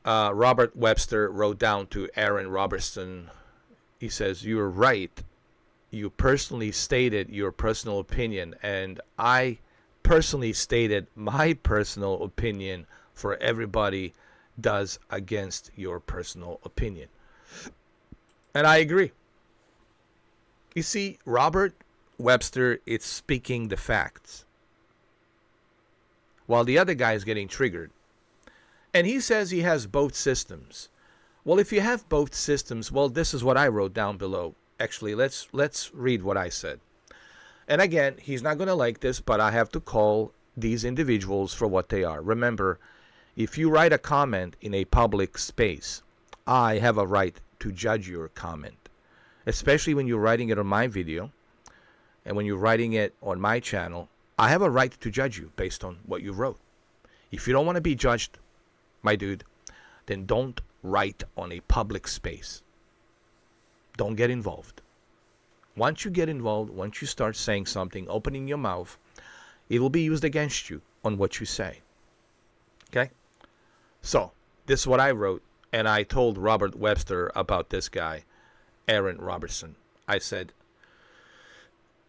Robert Webster wrote down to Aaron Robertson. He says, you're right. You personally stated your personal opinion, and I personally stated my personal opinion for everybody does against your personal opinion. And I agree. You see, Robert Webster is speaking the facts, while the other guy is getting triggered. And he says he has both systems. Well, if you have both systems, well, this is what I wrote down below. Actually, let's read what I said. And again, he's not going to like this, but I have to call these individuals for what they are. Remember, if you write a comment in a public space, I have a right to judge your comment, especially when you're writing it on my video and when you're writing it on my channel. I have a right to judge you based on what you wrote. If you don't want to be judged, my dude, then don't write on a public space. Don't get involved. Once you get involved, once you start saying something, opening your mouth, it will be used against you on what you say. Okay? So, this is what I wrote, and I told Robert Webster about this guy, Aaron Robertson. I said,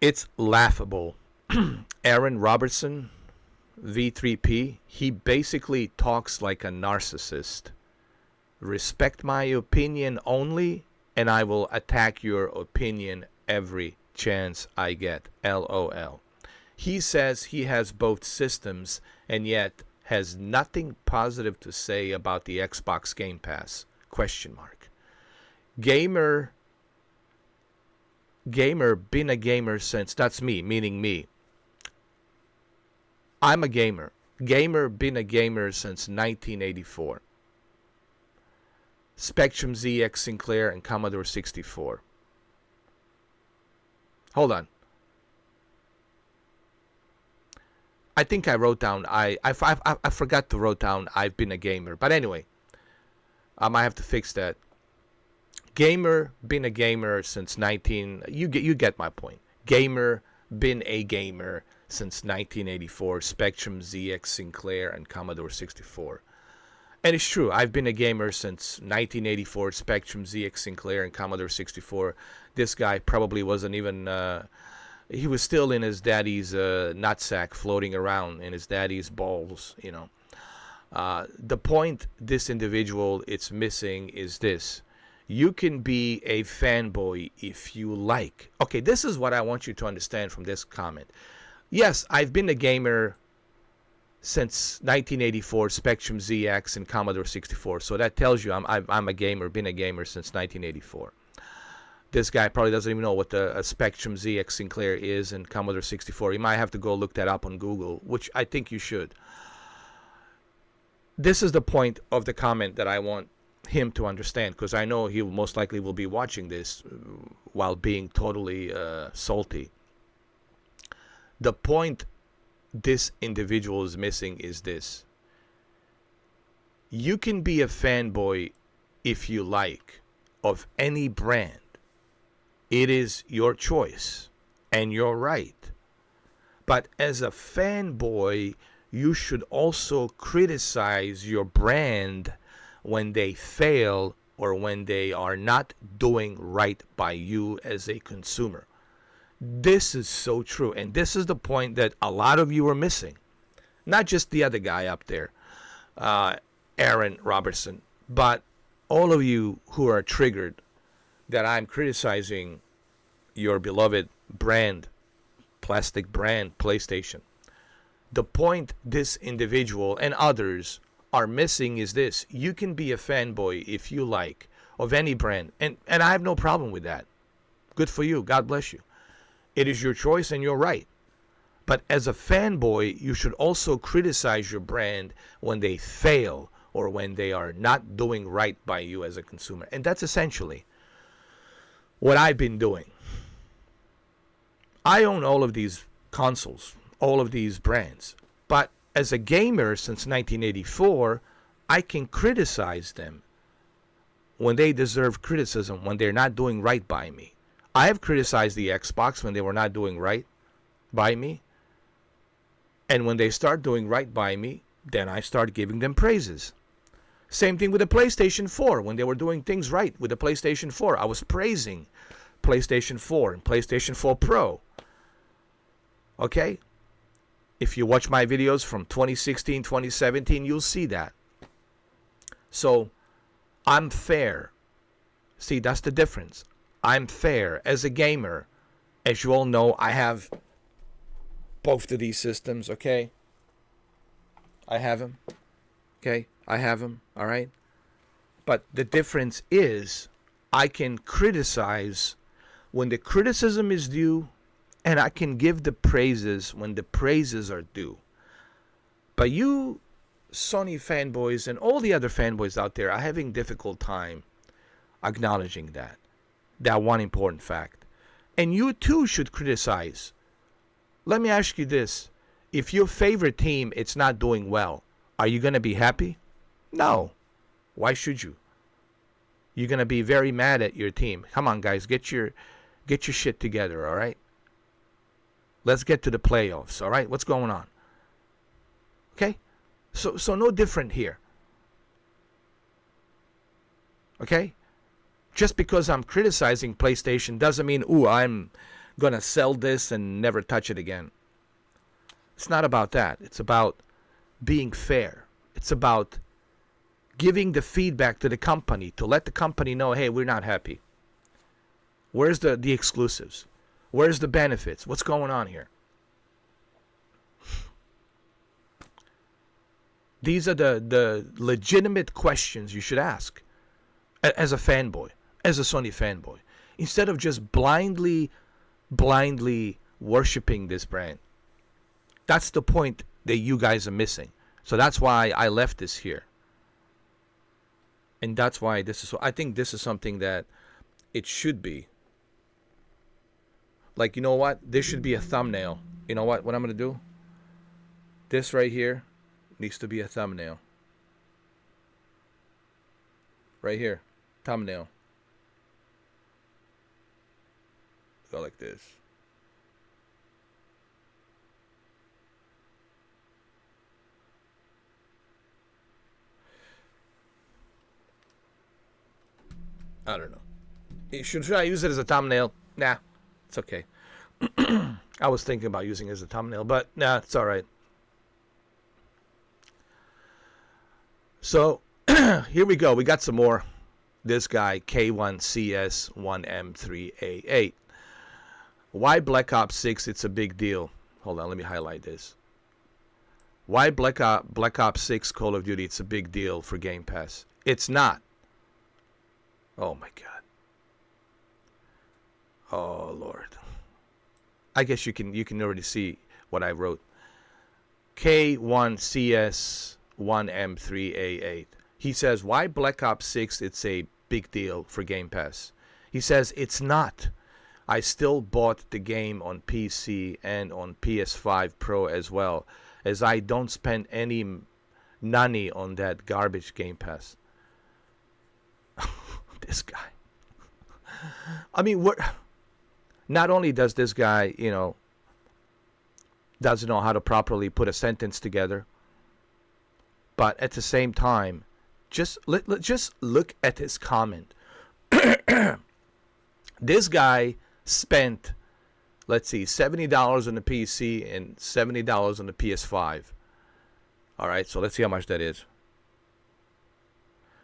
it's laughable. Aaron Robertson, V3P, he basically talks like a narcissist. Respect my opinion only, and I will attack your opinion every chance I get. LOL. He says he has both systems and yet has nothing positive to say about the Xbox Game Pass. Question mark. Gamer been a gamer since, that's me, meaning me. I'm a gamer. Gamer been a gamer since 1984. Spectrum ZX Sinclair and Commodore 64. Hold on. I think I wrote down, I forgot to wrote down I've been a gamer. But anyway, I might have to fix that. Gamer, been a gamer since you get my point. Gamer, been a gamer since 1984. Spectrum ZX Sinclair and Commodore 64. And it's true, I've been a gamer since 1984. Spectrum ZX Sinclair and Commodore 64. This guy probably wasn't even... he was still in his daddy's nutsack, floating around in his daddy's balls, you know. The point this individual is missing is this. You can be a fanboy if you like. Okay, this is what I want you to understand from this comment. Yes, I've been a gamer since 1984, Spectrum ZX and Commodore 64. So that tells you I'm a gamer, been a gamer since 1984. This guy probably doesn't even know what a Spectrum ZX Sinclair is and Commodore 64. You might have to go look that up on Google, which I think you should. This is the point of the comment that I want him to understand, because I know he most likely will be watching this while being totally salty. The point this individual is missing is this. You can be a fanboy if you like of any brand. It is your choice and your right. But as a fanboy, you should also criticize your brand when they fail or when they are not doing right by you as a consumer. This is so true. And this is the point that a lot of you are missing. Not just the other guy up there, Aaron Robertson, but all of you who are triggered that I'm criticizing your beloved brand, plastic brand, PlayStation. The point this individual and others are missing is this. You can be a fanboy if you like of any brand. And I have no problem with that. Good for you. God bless you. It is your choice and your right. But as a fanboy, you should also criticize your brand when they fail or when they are not doing right by you as a consumer. And that's essentially what I've been doing. I own all of these consoles, all of these brands. But as a gamer since 1984, I can criticize them when they deserve criticism, when they're not doing right by me. I have criticized the Xbox when they were not doing right by me. And when they start doing right by me, then I start giving them praises. Same thing with the PlayStation 4. When they were doing things right with the PlayStation 4, I was praising PlayStation 4 and PlayStation 4 Pro. Okay? If you watch my videos from 2016, 2017, you'll see that. So, I'm fair. See, that's the difference. I'm fair. As a gamer, as you all know, I have both of these systems, okay? I have them. Okay? I have them, all right? But the difference is I can criticize when the criticism is due, and I can give the praises when the praises are due. But you Sony fanboys and all the other fanboys out there are having difficult time acknowledging that one important fact. And you too should criticize. Let me ask you this. If your favorite team it's not doing well, are you going to be happy? No. Why should you? You're going to be very mad at your team. Come on, guys, get your shit together, all right? Let's get to the playoffs, all right? What's going on? Okay? So no different here. Okay? Just because I'm criticizing PlayStation doesn't mean, I'm going to sell this and never touch it again. It's not about that. It's about being fair. It's about giving the feedback to the company to let the company know, hey, we're not happy. Where's the exclusives? Where's the benefits? What's going on here? These are the legitimate questions you should ask as a fanboy, as a Sony fanboy, instead of just blindly worshiping this brand. That's the point that you guys are missing. So that's why I left this here. And that's why I think this is something that it should be. Like, you know what? This should be a thumbnail. You know what I'm going to do? This right here needs to be a thumbnail. Right here. Thumbnail. Go like this. I don't know. Should I use it as a thumbnail? Nah, it's okay. I was thinking about using it as a thumbnail, but nah, it's all right. So here we go. We got some more. This guy, K1CS1M3A8. Why Black Ops 6? It's a big deal. Hold on, let me highlight this. Why Black Ops 6 Call of Duty? It's a big deal for Game Pass. It's not. Oh my God. Oh Lord. I guess you can already see what I wrote. K1CS1M3A8. He says, why Black Ops 6? It's a big deal for Game Pass. He says, it's not. I still bought the game on PC and on PS5 Pro as well, as I don't spend any money on that garbage Game Pass. This guy. I mean, not only does this guy, doesn't know how to properly put a sentence together, but at the same time, just look at his comment. This guy spent, let's see, $70 on the PC and $70 on the PS5. All right, so let's see how much that is.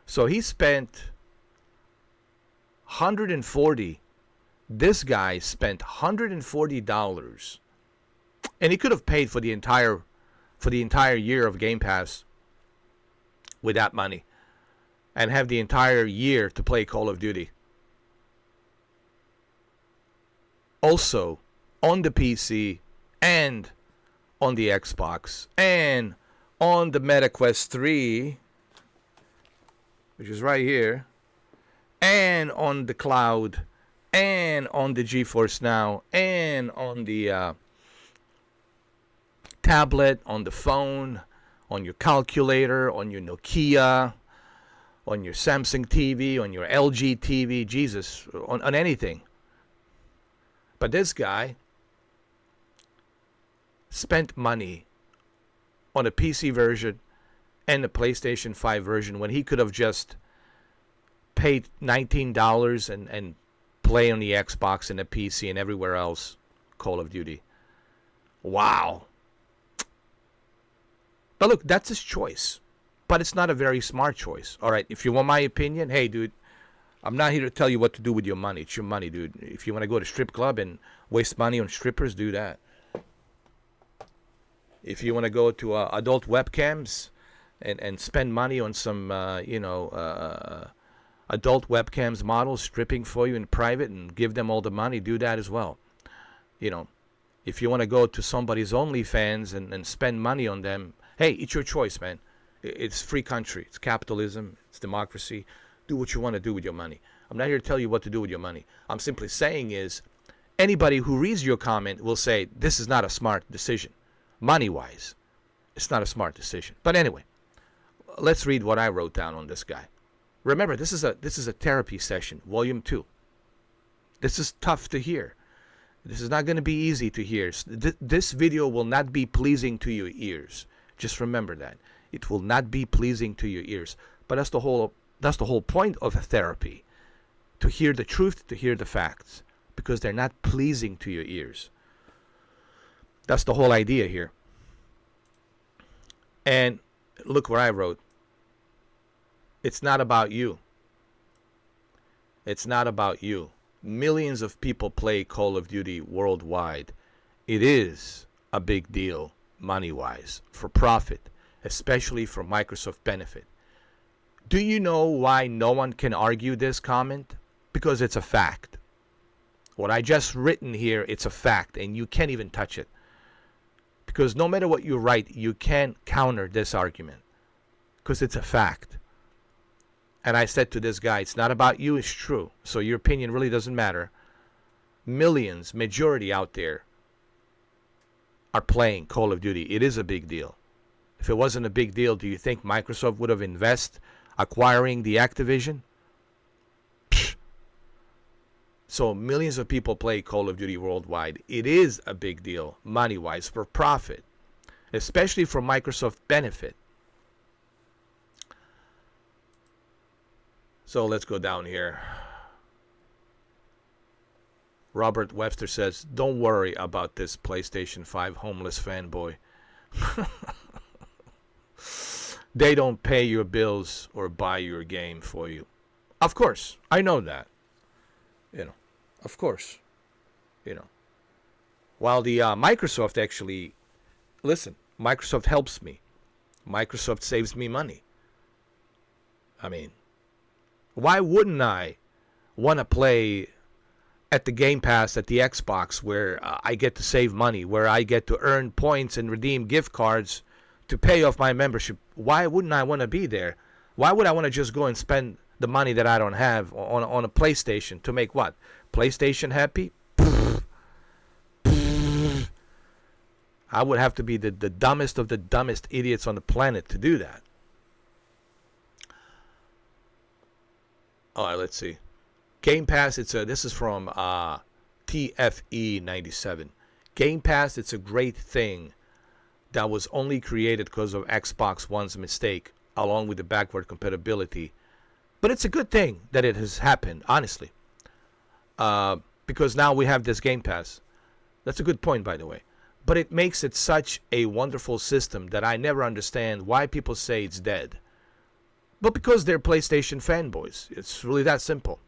So he spent $140. This guy spent $140, and he could have paid for the entire year of Game Pass with that money, and have the entire year to play Call of Duty. Also, on the PC and on the Xbox and on the MetaQuest 3, which is right here, and on the cloud, and on the GeForce Now, and on the tablet, on the phone, on your calculator, on your Nokia, on your Samsung TV, on your LG TV, Jesus, on anything. But this guy spent money on a PC version and the PlayStation 5 version when he could have just paid $19 and play on the Xbox and the PC and everywhere else Call of Duty. Wow. But look, that's his choice. But it's not a very smart choice. All right, if you want my opinion, hey, dude, I'm not here to tell you what to do with your money. It's your money, dude. If you want to go to strip club and waste money on strippers, do that. If you want to go to adult webcams and spend money on some, adult webcams models stripping for you in private and give them all the money, do that as well. If you want to go to somebody's OnlyFans and spend money on them, hey, it's your choice, man. It's free country. It's capitalism. It's democracy. Do what you want to do with your money. I'm not here to tell you what to do with your money. I'm simply saying is anybody who reads your comment will say this is not a smart decision. Money-wise, it's not a smart decision. But anyway, let's read what I wrote down on this guy. Remember, this is a therapy session, volume 2. This is tough to hear. This is not going to be easy to hear. This video will not be pleasing to your ears. Just remember that. It will not be pleasing to your ears. But that's the whole point of a therapy. To hear the truth, to hear the facts. Because they're not pleasing to your ears. That's the whole idea here. And look what I wrote. It's not about you. It's not about you. Millions of people play Call of Duty worldwide. It is a big deal money-wise, for profit, especially for Microsoft benefit. Do you know why no one can argue this comment? Because it's a fact. What I just written here, it's a fact, and you can't even touch it. Because no matter what you write, you can't counter this argument. Because it's a fact. And I said to this guy, it's not about you, it's true. So your opinion really doesn't matter. Millions, majority out there, are playing Call of Duty. It is a big deal. If it wasn't a big deal, do you think Microsoft would have invested acquiring the Activision? Psh. So millions of people play Call of Duty worldwide. It is a big deal, money-wise, for profit. Especially for Microsoft benefit. So let's go down here. Robert Webster says, don't worry about this PlayStation 5 homeless fanboy. They don't pay your bills or buy your game for you. Of course, I know that. Of course. While the Microsoft actually, listen, Microsoft helps me. Microsoft saves me money. I mean, why wouldn't I want to play at the Game Pass at the Xbox where I get to save money, where I get to earn points and redeem gift cards to pay off my membership? Why wouldn't I want to be there? Why would I want to just go and spend the money that I don't have on a PlayStation to make what? PlayStation happy? I would have to be the dumbest of the dumbest idiots on the planet to do that. All right, let's see. Game Pass, this is from TFE97. Game Pass, it's a great thing that was only created because of Xbox One's mistake, along with the backward compatibility. But it's a good thing that it has happened, honestly. Because now we have this Game Pass. That's a good point, by the way. But it makes it such a wonderful system that I never understand why people say it's dead. But because they're PlayStation fanboys. It's really that simple.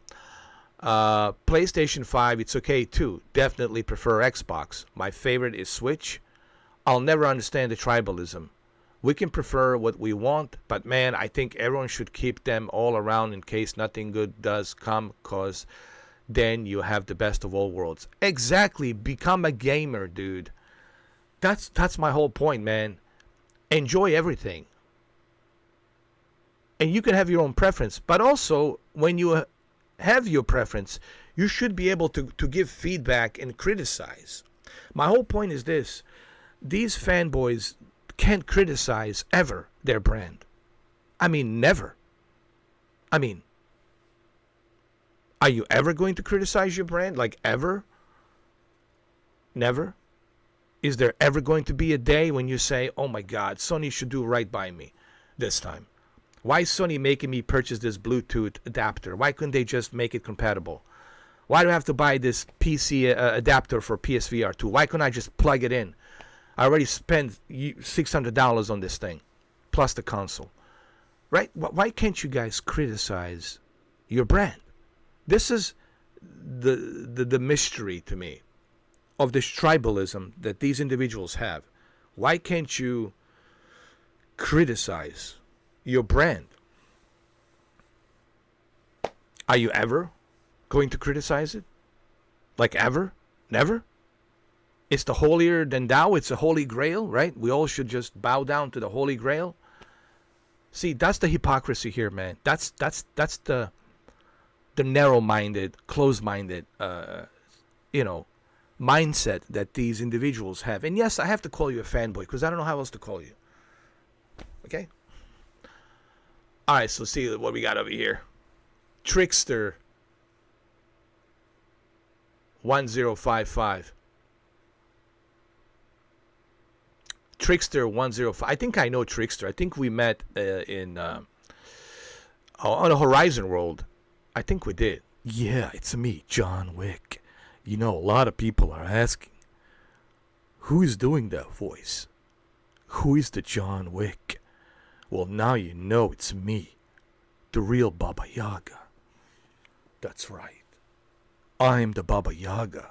PlayStation 5, it's okay too. Definitely prefer Xbox. My favorite is Switch. I'll never understand the tribalism. We can prefer what we want, but man, I think everyone should keep them all around in case nothing good does come, cause then you have the best of all worlds. Exactly. Become a gamer, dude. That's my whole point, man. Enjoy everything. And you can have your own preference. But also, when you have your preference, you should be able to give feedback and criticize. My whole point is this. These fanboys can't criticize ever their brand. I mean, never. I mean, are you ever going to criticize your brand? Like, ever? Never? Is there ever going to be a day when you say, oh my God, Sony should do right by me this time? Why is Sony making me purchase this Bluetooth adapter? Why couldn't they just make it compatible? Why do I have to buy this PC adapter for PSVR 2? Why couldn't I just plug it in? I already spent $600 on this thing, plus the console. Right? Why can't you guys criticize your brand? This is the mystery to me of this tribalism that these individuals have. Why can't you criticize your brand. Are you ever going to criticize it? Like ever? Never? It's the holier than thou. It's a holy grail, right? We all should just bow down to the holy grail. See, that's the hypocrisy here, man. That's the narrow-minded, closed-minded, mindset that these individuals have. And yes, I have to call you a fanboy because I don't know how else to call you. Okay? All right, so see what we got over here. Trickster 1055. Trickster 105. I think I know Trickster. I think we met on a Horizon World. I think we did. Yeah, it's me, John Wick. You know, a lot of people are asking, who is doing that voice? Who is the John Wick? Well, now you know it's me, the real Baba Yaga. That's right. I'm the Baba Yaga.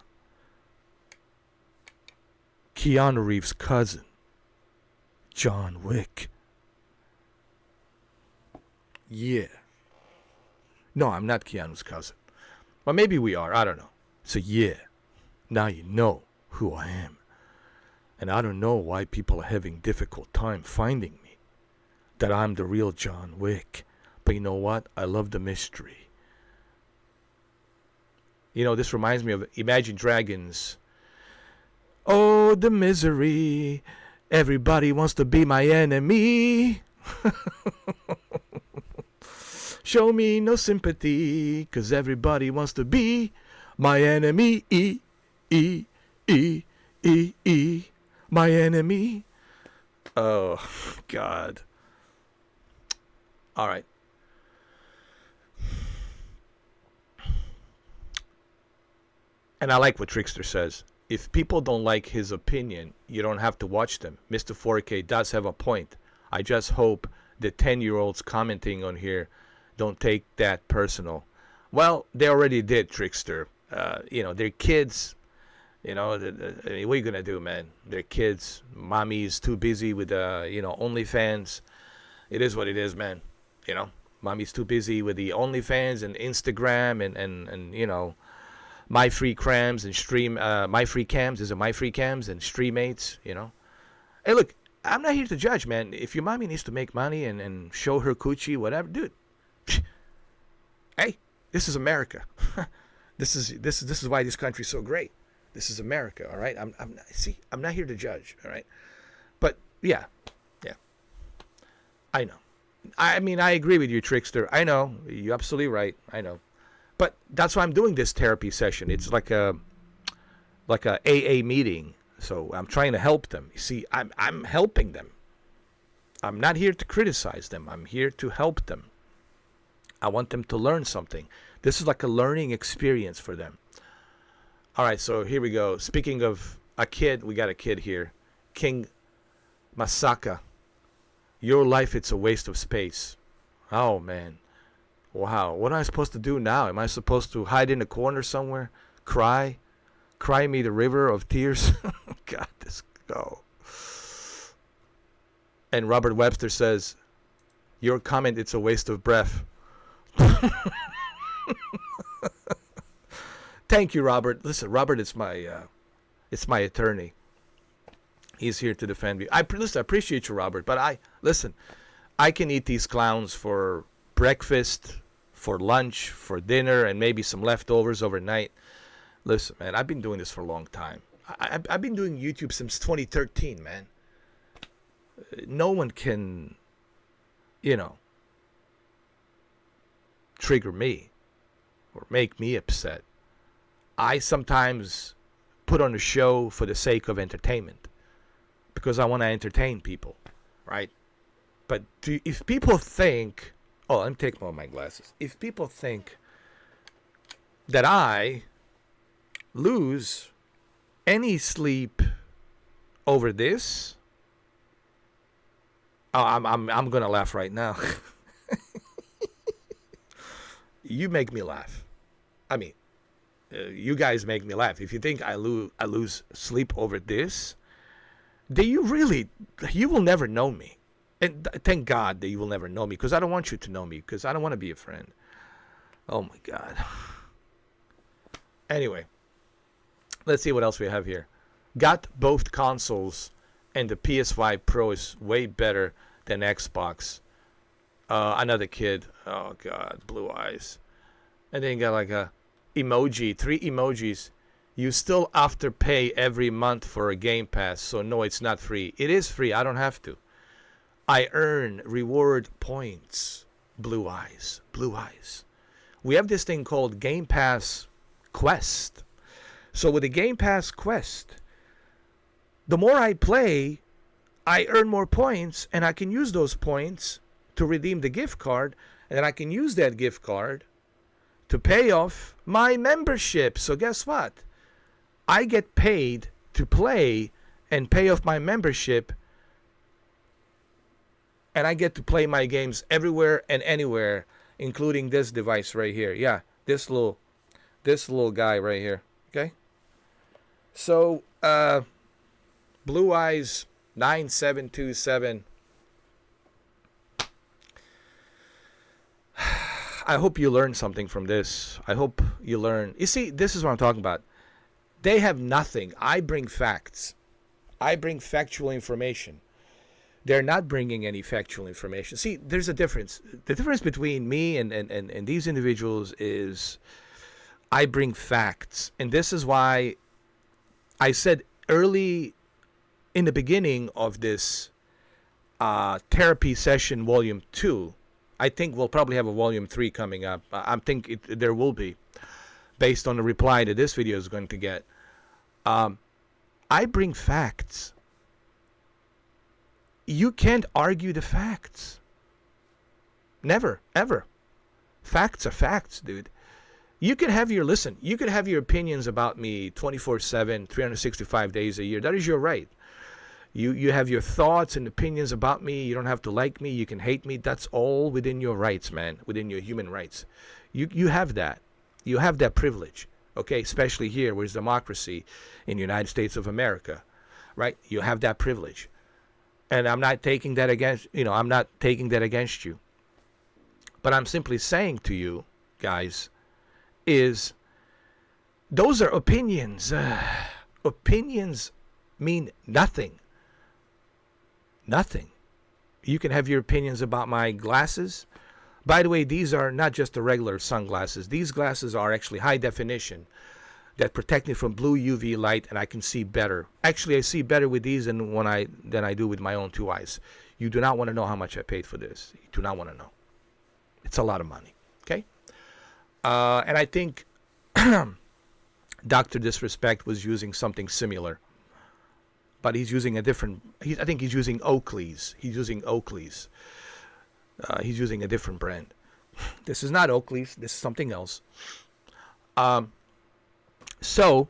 Keanu Reeves' cousin, John Wick. Yeah. No, I'm not Keanu's cousin. Well, maybe we are. I don't know. So yeah, now you know who I am. And I don't know why people are having difficult time finding me. That I'm the real John Wick. But you know what? I love the mystery. You know, this reminds me of Imagine Dragons. Oh, the misery. Everybody wants to be my enemy. Show me no sympathy, 'cause everybody wants to be my enemy. My enemy. Oh, God. All right. And I like what Trickster says. If people don't like his opinion, you don't have to watch them. Mr. 4K does have a point. I just hope the 10-year-olds commenting on here don't take that personal. Well, they already did, Trickster. They're kids. I mean, what are you going to do, man? They're kids. Mommy's too busy with, OnlyFans. It is what it is, man. Mommy's too busy with the OnlyFans and Instagram and My Free Crams and Stream, My Free Cams. Is it My Free Cams and Streammates, Hey, look, I'm not here to judge, man. If your mommy needs to make money and show her coochie, whatever, dude. Hey, this is America. This is why this country's so great. This is America, all right? I'm not here to judge, all right? But yeah. I know. I mean, I agree with you, Trickster. I know. You're absolutely right. I know. But that's why I'm doing this therapy session. It's like a AA meeting. So I'm trying to help them. You see, I'm helping them. I'm not here to criticize them. I'm here to help them. I want them to learn something. This is like a learning experience for them. All right, so here we go. Speaking of a kid, we got a kid here. King Masaka. Your life, it's a waste of space. Oh, man. Wow. What am I supposed to do now? Am I supposed to hide in a corner somewhere? Cry? Cry me the river of tears? God, this go. And Robert Webster says, your comment, it's a waste of breath. Thank you, Robert. Listen, Robert, it's my attorney. He's here to defend me. I appreciate you, Robert, but I can eat these clowns for breakfast, for lunch, for dinner, and maybe some leftovers overnight. Listen, man, I've been doing this for a long time. I've been doing YouTube since 2013, man. No one can, trigger me or make me upset. I sometimes put on a show for the sake of entertainment because I want to entertain people, right? But if people think, let me take one of my glasses. If people think that I lose any sleep over this, I'm gonna laugh right now. You make me laugh. I mean, you guys make me laugh. If you think I lose sleep over this, you will never know me. And thank God that you will never know me, because I don't want you to know me, because I don't want to be a friend. Oh my God. Anyway, let's see what else we have here. Got both consoles, and the PS5 Pro is way better than Xbox. Another kid. Oh God, blue eyes. And then you got like a emoji, 3 emojis. You still have to pay every month for a Game Pass, so no, it's not free. It is free. I don't have to. I earn reward points. Blue eyes. Blue eyes. We have this thing called Game Pass Quest. So with the Game Pass Quest, the more I play, I earn more points, and I can use those points to redeem the gift card, and then I can use that gift card to pay off my membership. So guess what? I get paid to play and pay off my membership, and I get to play my games everywhere and anywhere, including this device right here. Yeah, this little guy right here. Okay. So, Blue Eyes 9727. I hope you learned something from this. I hope you learn. You see, this is what I'm talking about. They have nothing. I bring facts. I bring factual information. They're not bringing any factual information. See, there's a difference. The difference between me and these individuals is I bring facts. And this is why I said early in the beginning of this therapy session volume 2, I think we'll probably have a volume 3 coming up. I think there will be, based on the reply that this video is going to get. I bring facts. You can't argue the facts. Never, ever. Facts are facts, dude. You can have your opinions about me 24/7, 365 days a year. That is your right. You have your thoughts and opinions about me. You don't have to like me. You can hate me. That's all within your rights, man. Within your human rights. You have that. You have that privilege. Okay, especially here, where it's democracy in the United States of America, right? You have that privilege, and I'm not taking that against I'm not taking that against you. But I'm simply saying to you, guys, is those are opinions. Opinions mean nothing. Nothing. You can have your opinions about my glasses. By the way, these are not just the regular sunglasses. These glasses are actually high definition that protect me from blue UV light, and I can see better. Actually, I see better with these than I do with my own 2 eyes. You do not want to know how much I paid for this. You do not want to know. It's a lot of money. Okay? And I think Dr. Disrespect was using something similar. But he's using a different... I think he's using Oakley's. He's using Oakley's. He's using a different brand. This is not Oakley's. This is something else. So,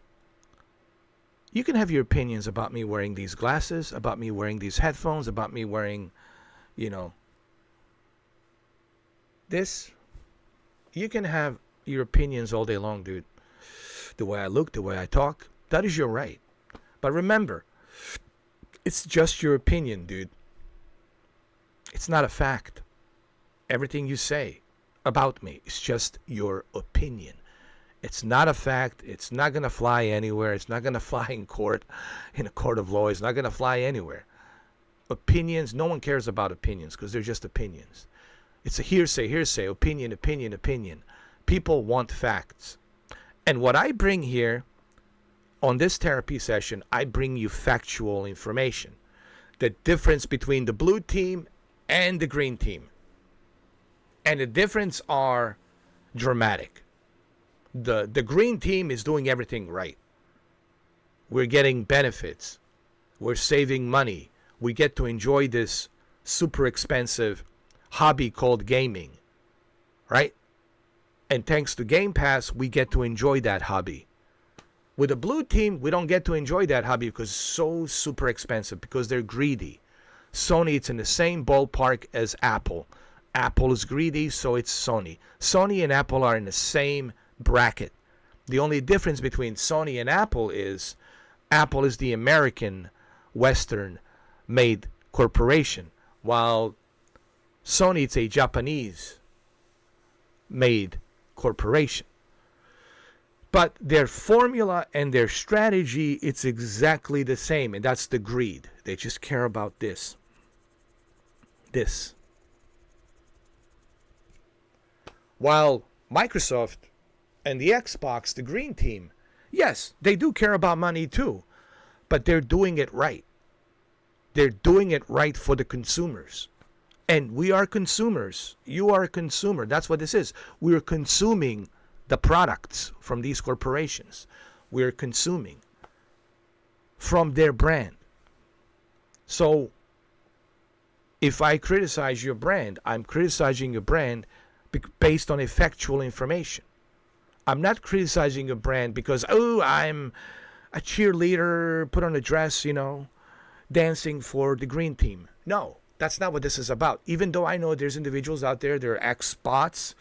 you can have your opinions about me wearing these glasses, about me wearing these headphones, about me wearing, this. You can have your opinions all day long, dude. The way I look, the way I talk, that is your right. But remember, it's just your opinion, dude. It's not a fact. Everything you say about me is just your opinion. It's not a fact. It's not going to fly anywhere. It's not going to fly in court, in a court of law. It's not going to fly anywhere. Opinions, no one cares about opinions because they're just opinions. It's a hearsay, opinion. People want facts. And what I bring here on this therapy session, I bring you factual information. The difference between the blue team and the green team. And the difference are dramatic. The green team is doing everything right. We're getting benefits. We're saving money. We get to enjoy this super expensive hobby called gaming. Right? And thanks to Game Pass, we get to enjoy that hobby. With the blue team, we don't get to enjoy that hobby because it's so super expensive, because they're greedy. Sony, it's in the same ballpark as Apple. Apple is greedy, so it's Sony. Sony and Apple are in the same bracket. The only difference between Sony and Apple is the American Western made corporation, while Sony, it's a Japanese-made corporation. But their formula and their strategy, it's exactly the same, and that's the greed. They just care about this. This. While Microsoft and the Xbox, the green team, yes, they do care about money too, but they're doing it right. They're doing it right for the consumers. And we are consumers. You are a consumer. That's what this is. We're consuming the products from these corporations. We're consuming from their brand. So if I criticize your brand, I'm criticizing your brand based on factual information. I'm not criticizing your brand because, oh, I'm a cheerleader, put on a dress, dancing for the green team. No, that's not what this is about. Even though I know there's individuals out there, they're Xbots,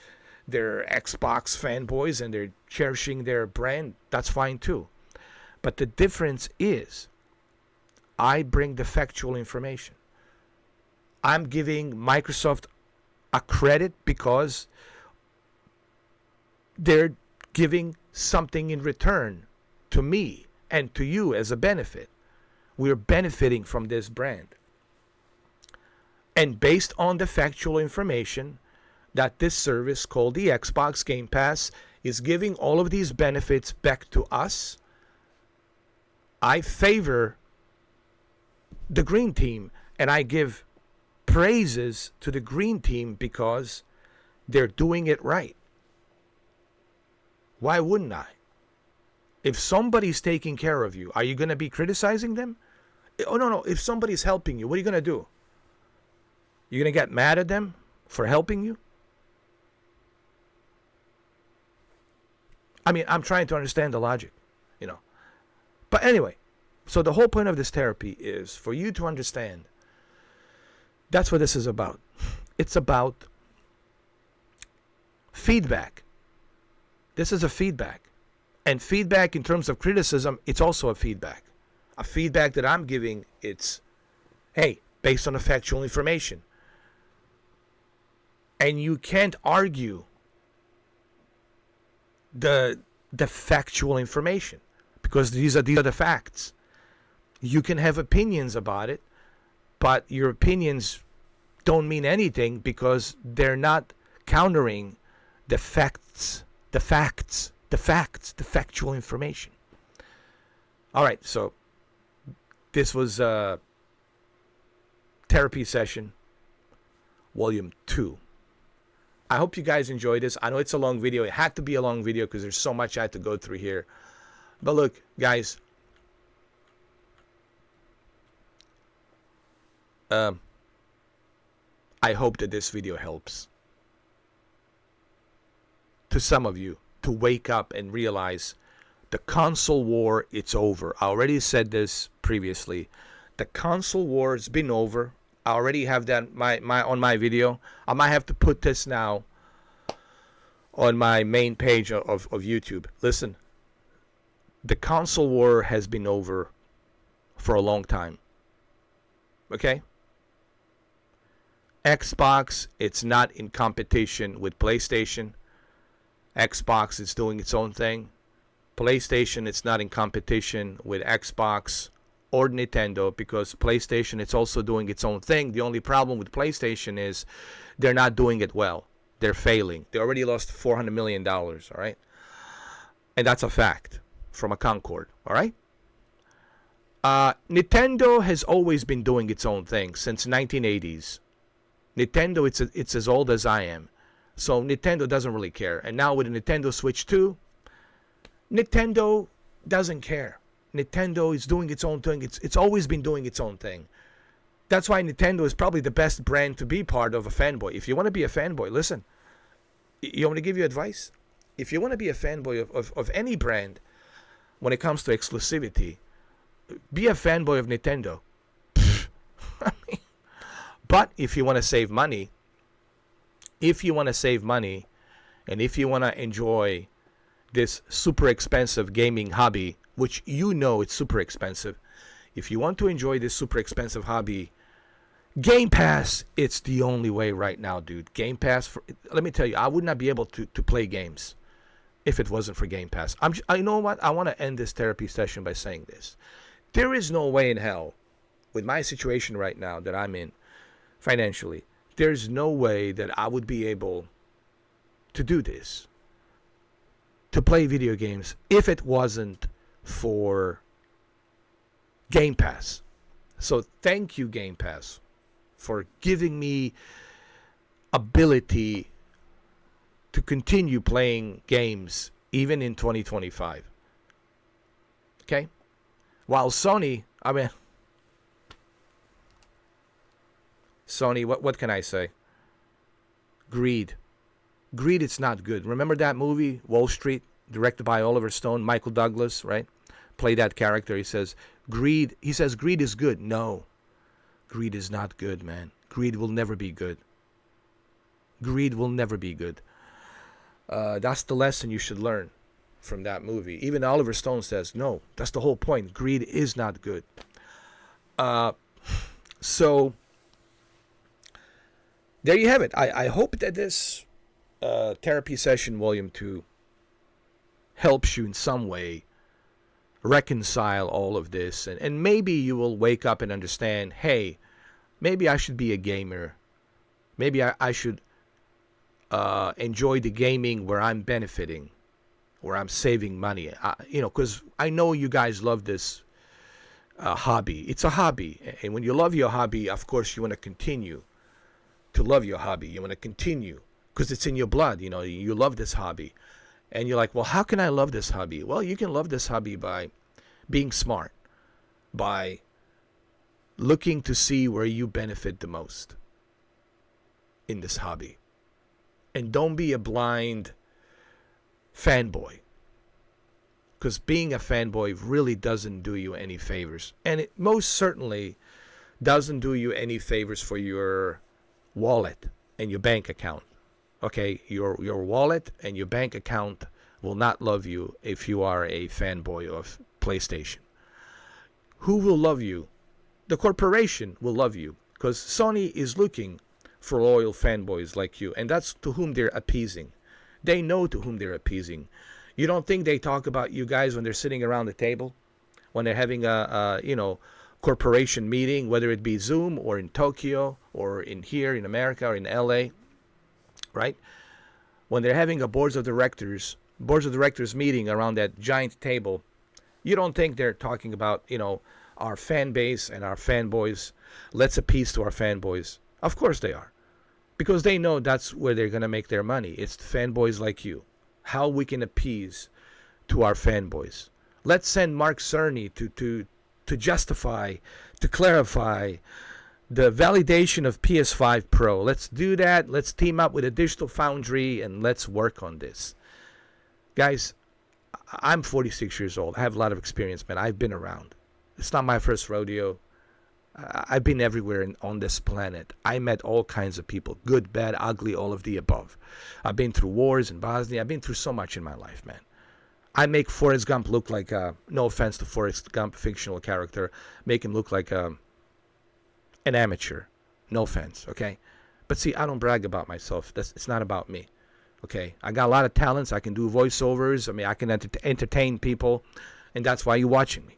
they're Xbox fanboys, and they're cherishing their brand, that's fine too. But the difference is, I bring the factual information. I'm giving Microsoft a credit because they're giving something in return to me and to you as a benefit. We're benefiting from this brand. And based on the factual information that this service called the Xbox Game Pass is giving all of these benefits back to us, I favor the green team, and I give praises to the green team because they're doing it right. Why wouldn't I? If somebody's taking care of you, are you going to be criticizing them? Oh, no. If somebody's helping you, what are you going to do? You're going to get mad at them for helping you? I mean, I'm trying to understand the logic, But anyway, so the whole point of this therapy is for you to understand. That's what this is about. It's about feedback. This is a feedback. And feedback in terms of criticism, it's also a feedback. A feedback that I'm giving, it's, hey, based on the factual information. And you can't argue the factual information because these are the facts. You can have opinions about it, but your opinions don't mean anything because they're not countering the facts, the factual information. All right, so this was Therapy Session, Volume 2. I hope you guys enjoyed this. I know it's a long video. It had to be a long video because there's so much I had to go through here. But look, guys, I hope that this video helps to some of you to wake up and realize the console war, it's over. I already said this previously. The console war has been over. I already have that on my video. I might have to put this now on my main page of YouTube. Listen, the console war has been over for a long time. Okay? Xbox, it's not in competition with PlayStation. Xbox is doing its own thing. PlayStation, it's not in competition with Xbox or Nintendo because PlayStation, it's also doing its own thing. The only problem with PlayStation is they're not doing it well. They're failing. They already lost $400 million, all right? And that's a fact from a Concord, all right? Nintendo has always been doing its own thing since 1980s. Nintendo, it's as old as I am. So Nintendo doesn't really care. And now with the Nintendo Switch 2, Nintendo doesn't care. Nintendo is doing its own thing. It's always been doing its own thing. That's why Nintendo is probably the best brand to be part of a fanboy. If you want to be a fanboy, listen. You want me to give you advice? If you want to be a fanboy of any brand when it comes to exclusivity, be a fanboy of Nintendo. But if you want to save money, and if you want to enjoy this super expensive gaming hobby, which it's super expensive, if you want to enjoy this super expensive hobby, Game Pass, it's the only way right now, dude. Game Pass, let me tell you, I would not be able to play games if it wasn't for Game Pass. I know what? I want to end this therapy session by saying this. There is no way in hell, with my situation right now that I'm in financially, there's no way that I would be able to do this, to play video games, if it wasn't for Game Pass. So thank you, Game Pass, for giving me ability to continue playing games even in 2025. Okay? While Sony, Sony, what can I say? Greed. Greed, it's not good. Remember that movie, Wall Street, directed by Oliver Stone, Michael Douglas, right? Play that character. He says, greed is good. No. Greed is not good, man. Greed will never be good. Greed will never be good. That's the lesson you should learn from that movie. Even Oliver Stone says, no, that's the whole point. Greed is not good. So, there you have it. I hope that this therapy session, Volume 2, helps you in some way reconcile all of this. And maybe you will wake up and understand, hey, maybe I should be a gamer. Maybe I should enjoy the gaming where I'm benefiting, where I'm saving money. Because I know you guys love this hobby. It's a hobby. And when you love your hobby, of course, you want to continue to love your hobby. You want to continue because it's in your blood. You love this hobby. And you're like, well, how can I love this hobby? Well, you can love this hobby by being smart, by looking to see where you benefit the most in this hobby. And don't be a blind fanboy, because being a fanboy really doesn't do you any favors. And it most certainly doesn't do you any favors for your wallet and your bank account. Okay, your wallet and your bank account will not love you if you are a fanboy of PlayStation. Who will love you? The corporation will love you, because Sony is looking for loyal fanboys like you, and that's to whom they're appeasing. They know to whom they're appeasing. You don't think they talk about you guys when they're sitting around the table, when they're having a corporation meeting, whether it be Zoom or in Tokyo or in here in America or in LA, right? When they're having a boards of directors meeting around that giant table, you don't think they're talking about, our fan base and our fanboys. Let's appease to our fanboys. Of course they are, because they know that's where they're going to make their money. It's fanboys like you. How we can appease to our fanboys. Let's send Mark Cerny to justify, to clarify the validation of PS5 Pro. Let's do that. Let's team up with a digital foundry and let's work on this. Guys, I'm 46 years old. I have a lot of experience, man. I've been around. It's not my first rodeo. I've been everywhere on this planet. I met all kinds of people. Good, bad, ugly, all of the above. I've been through wars in Bosnia. I've been through so much in my life, man. I make Forrest Gump look like, no offense to Forrest Gump, fictional character, make him look like an amateur. No offense, okay? But see, I don't brag about myself. It's not about me, okay? I got a lot of talents. I can do voiceovers. I can entertain people, and that's why you're watching me,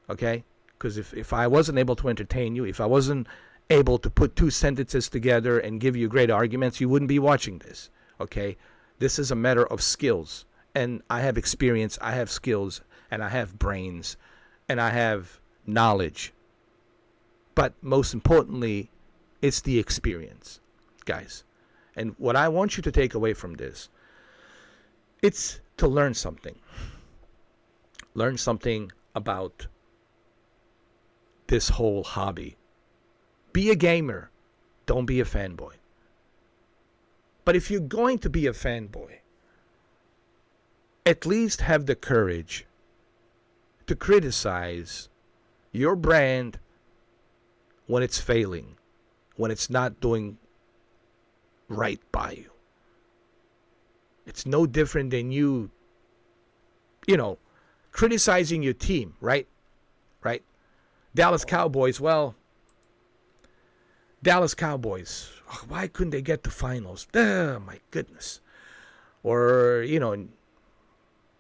okay? Because if I wasn't able to entertain you, if I wasn't able to put two sentences together and give you great arguments, you wouldn't be watching this, okay? This is a matter of skills. And I have experience, I have skills, and I have brains, and I have knowledge. But most importantly, it's the experience, guys. And what I want you to take away from this, it's to learn something. Learn something about this whole hobby. Be a gamer. Don't be a fanboy. But if you're going to be a fanboy, at least have the courage to criticize your brand when it's failing, when it's not doing right by you. It's no different than you criticizing your team, right? Right? Dallas Cowboys, well, Dallas Cowboys, why couldn't they get to finals? Oh, my goodness. Or,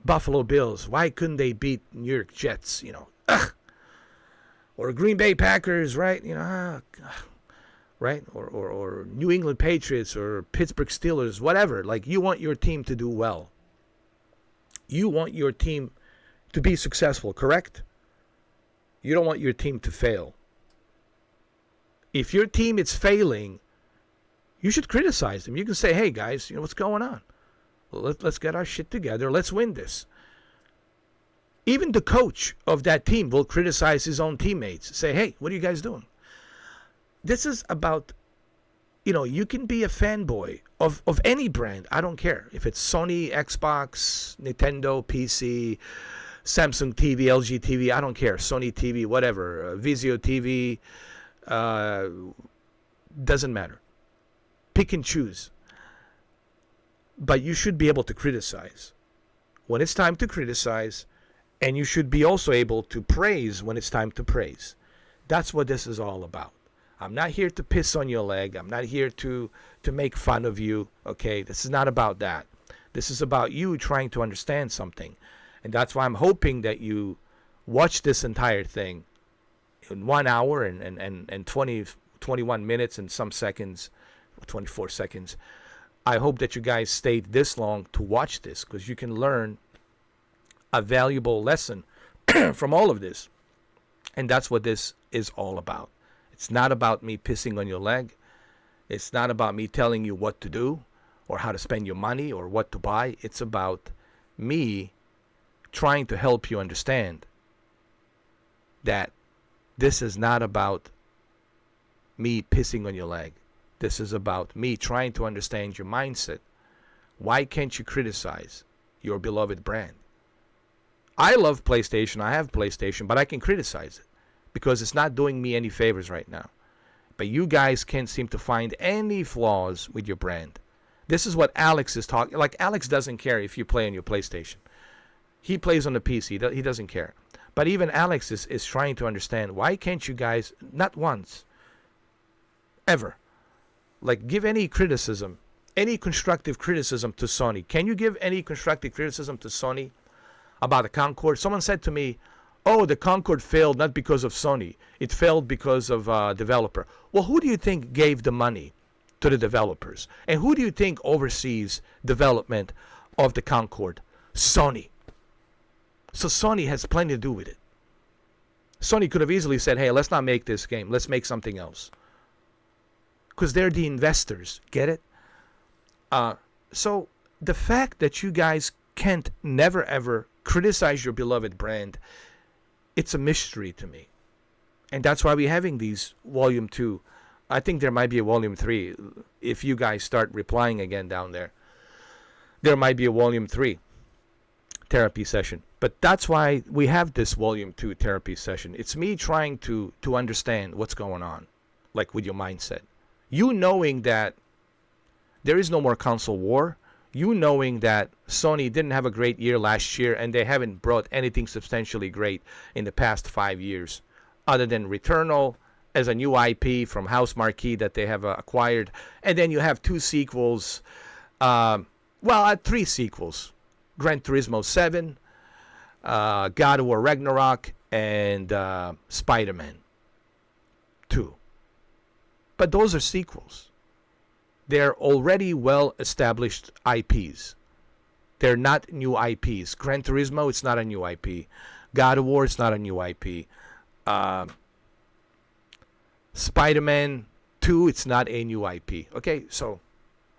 Buffalo Bills, why couldn't they beat New York Jets? Ugh. Or Green Bay Packers, right? Right? Or New England Patriots or Pittsburgh Steelers, whatever. Like, you want your team to do well. You want your team to be successful, correct? You don't want your team to fail. If your team is failing, you should criticize them. You can say, hey, guys, what's going on? Well, let's get our shit together. Let's win this. Even the coach of that team will criticize his own teammates. Say, hey, what are you guys doing? This is about, you can be a fanboy of any brand. I don't care. If it's Sony, Xbox, Nintendo, PC, Samsung TV, LG TV, I don't care. Sony TV, whatever. Vizio TV, doesn't matter. Pick and choose. But you should be able to criticize when it's time to criticize, and you should be also able to praise when it's time to praise. That's what this is all about. I'm not here to piss on your leg. I'm not here to make fun of you, okay? This is not about that. This is about you trying to understand something. And that's why I'm hoping that you watch this entire thing in 1 hour and 21 minutes and some seconds, 24 seconds. I hope that you guys stayed this long to watch this, because you can learn a valuable lesson from all of this. And that's what this is all about. It's not about me pissing on your leg. It's not about me telling you what to do or how to spend your money or what to buy. It's about me trying to help you understand that this is not about me pissing on your leg. This is about me trying to understand your mindset. Why can't you criticize your beloved brand? I love PlayStation. I have PlayStation, but I can criticize it because it's not doing me any favors right now. But you guys can't seem to find any flaws with your brand. This is what Alex is talking. Like, Alex doesn't care if you play on your PlayStation. He plays on the PC. He doesn't care. But even Alex is trying to understand, why can't you guys, not once, ever, like, give any criticism, any constructive criticism to Sony? Can you give any constructive criticism to Sony about the Concorde? Someone said to me, oh, the Concorde failed not because of Sony. It failed because of a developer. Well, who do you think gave the money to the developers? And who do you think oversees development of the Concorde? Sony. So Sony has plenty to do with it. Sony could have easily said, hey, let's not make this game. Let's make something else. Because they're the investors. Get it? So the fact that you guys can't never ever criticize your beloved brand, it's a mystery to me. And that's why we're having these Volume 2. I think there might be a Volume 3. If you guys start replying again down there, there might be a Volume 3 therapy session. But that's why we have this Volume 2 therapy session. It's me trying to understand what's going on, like with your mindset. You knowing that there is no more console war. You knowing that Sony didn't have a great year last year and they haven't brought anything substantially great in the past 5 years, other than Returnal as a new IP from House Marquee that they have acquired. And then you have 2 sequels, 3 sequels. Gran Turismo 7, God of War Ragnarok, and Spider-Man 2. But those are sequels. They're already well-established IPs. They're not new IPs. Gran Turismo, it's not a new IP. God of War, it's not a new IP. Spider-Man 2, it's not a new IP. Okay, so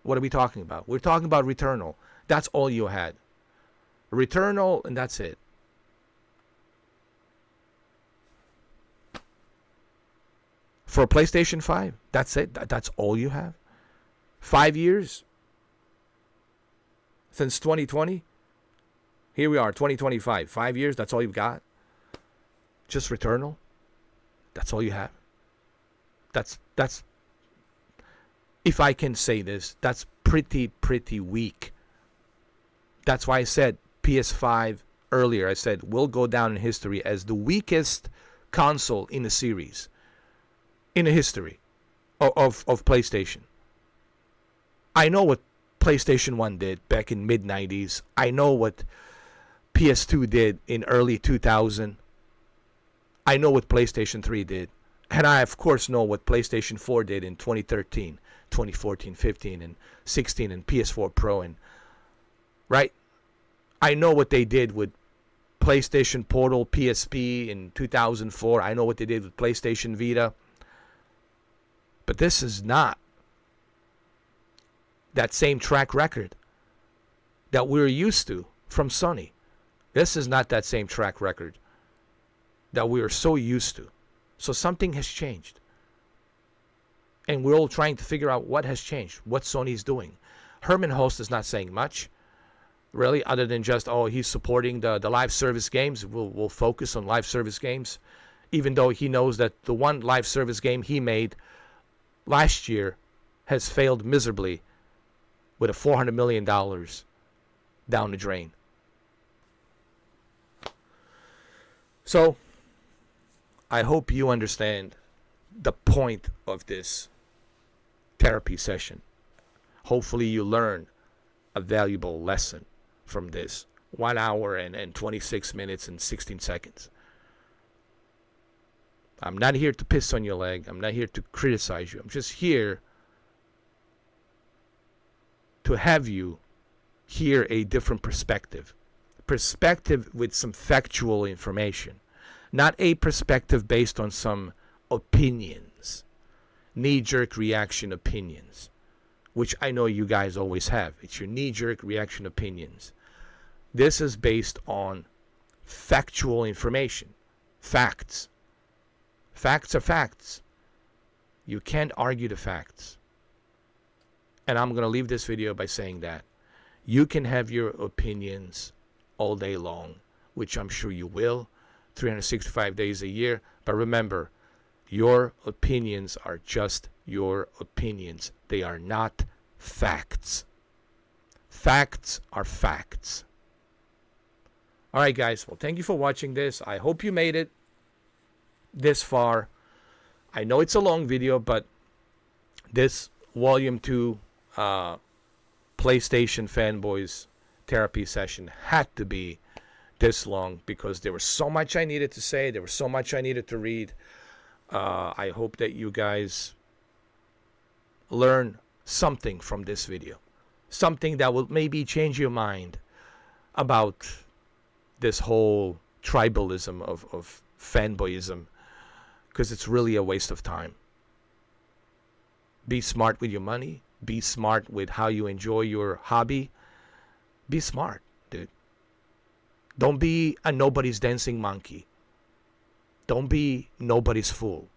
what are we talking about? We're talking about Returnal. That's all you had. Returnal, and that's it. For PlayStation 5, that's it. That's all you have. 5 years since 2020. Here we are, 2025. 5 years, that's all you've got. Just Returnal. That's all you have. That's if I can say this, that's pretty weak. That's why I said PS5 earlier. I said will go down in history as the weakest console in the series. In the history of PlayStation. I know what PlayStation 1 did back in mid-90s. I know what PS2 did in early 2000. I know what PlayStation 3 did. And I, of course, know what PlayStation 4 did in 2013, 2014, 15, and 16, and PS4 Pro. And right? I know what they did with PlayStation Portal, PSP in 2004. I know what they did with PlayStation Vita. But this is not that same track record that we're used to from Sony. This is not that same track record that we are so used to. So something has changed. And we're all trying to figure out what has changed, what Sony's doing. Herman Host is not saying much, really, other than just, oh, he's supporting the live service games. We'll focus on live service games, even though he knows that the one live service game he made last year has failed miserably with a $400 million down the drain. So, I hope you understand the point of this therapy session. Hopefully you learn a valuable lesson from this 1 hour and 26 minutes and 16 seconds. I'm not here to piss on your leg. I'm not here to criticize you. I'm just here to have you hear a different perspective. Perspective with some factual information. Not a perspective based on some opinions. Knee-jerk reaction opinions. Which I know you guys always have. It's your knee-jerk reaction opinions. This is based on factual information. Facts. Facts are facts. You can't argue the facts. And I'm going to leave this video by saying that. You can have your opinions all day long, which I'm sure you will, 365 days a year. But remember, your opinions are just your opinions. They are not facts. Facts are facts. All right, guys. Well, thank you for watching this. I hope you made it this far. I know it's a long video, but this Volume 2 PlayStation Fanboys therapy session had to be this long because there was so much I needed to say. There was so much I needed to read. I hope that you guys learn something from this video. Something that will maybe change your mind about this whole tribalism of fanboyism, because it's really a waste of time. Be smart with your money. Be smart with how you enjoy your hobby. Be smart, dude. Don't be a nobody's dancing monkey. Don't be nobody's fool.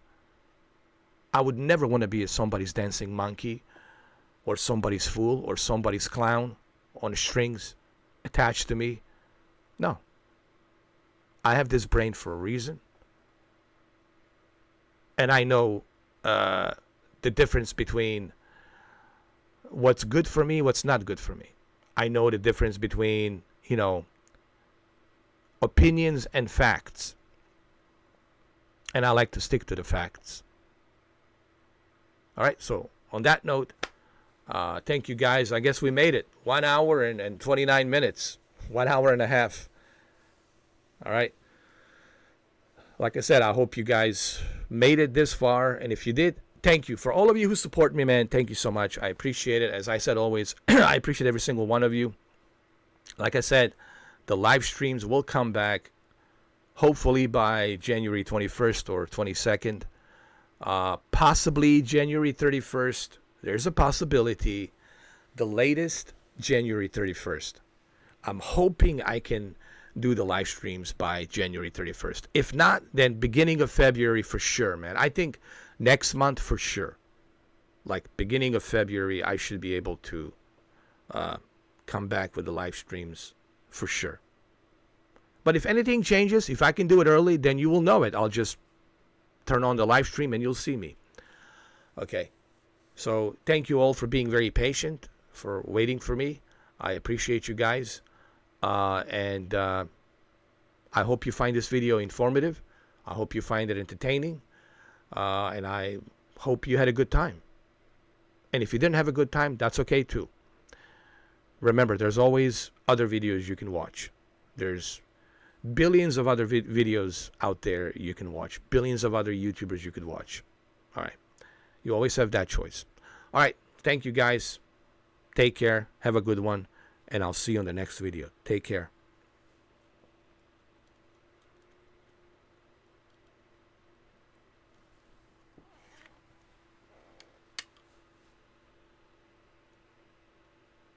I would never want to be somebody's dancing monkey or somebody's fool or somebody's clown on strings attached to me. No. I have this brain for a reason. And I know the difference between what's good for me, what's not good for me. I know the difference between, opinions and facts. And I like to stick to the facts. All right, so on that note, thank you guys. I guess we made it. 1 hour and 29 minutes. 1 hour and a half. All right. Like I said, I hope you guys made it this far. And if you did, thank you. For all of you who support me, man, thank you so much. I appreciate it. As I said always, I appreciate every single one of you. Like I said, the live streams will come back hopefully by January 21st or 22nd. Possibly January 31st. There's a possibility. The latest, January 31st. I'm hoping I can do the live streams by January 31st. If not, then beginning of February for sure, man. I think next month for sure. Like beginning of February, I should be able to come back with the live streams for sure. But if anything changes, if I can do it early, then you will know it. I'll just turn on the live stream and you'll see me. Okay. So thank you all for being very patient, for waiting for me. I appreciate you guys. And I hope you find this video informative. I hope you find it entertaining. And I Hope you had a good time. And if you didn't have a good time, that's okay too. Remember, there's always other videos you can watch. There's billions of other videos out there you can watch. Billions of other YouTubers you could watch. All right. You always have that choice. All right. Thank you, guys. Take care. Have a good one. And I'll see you on the next video. Take care.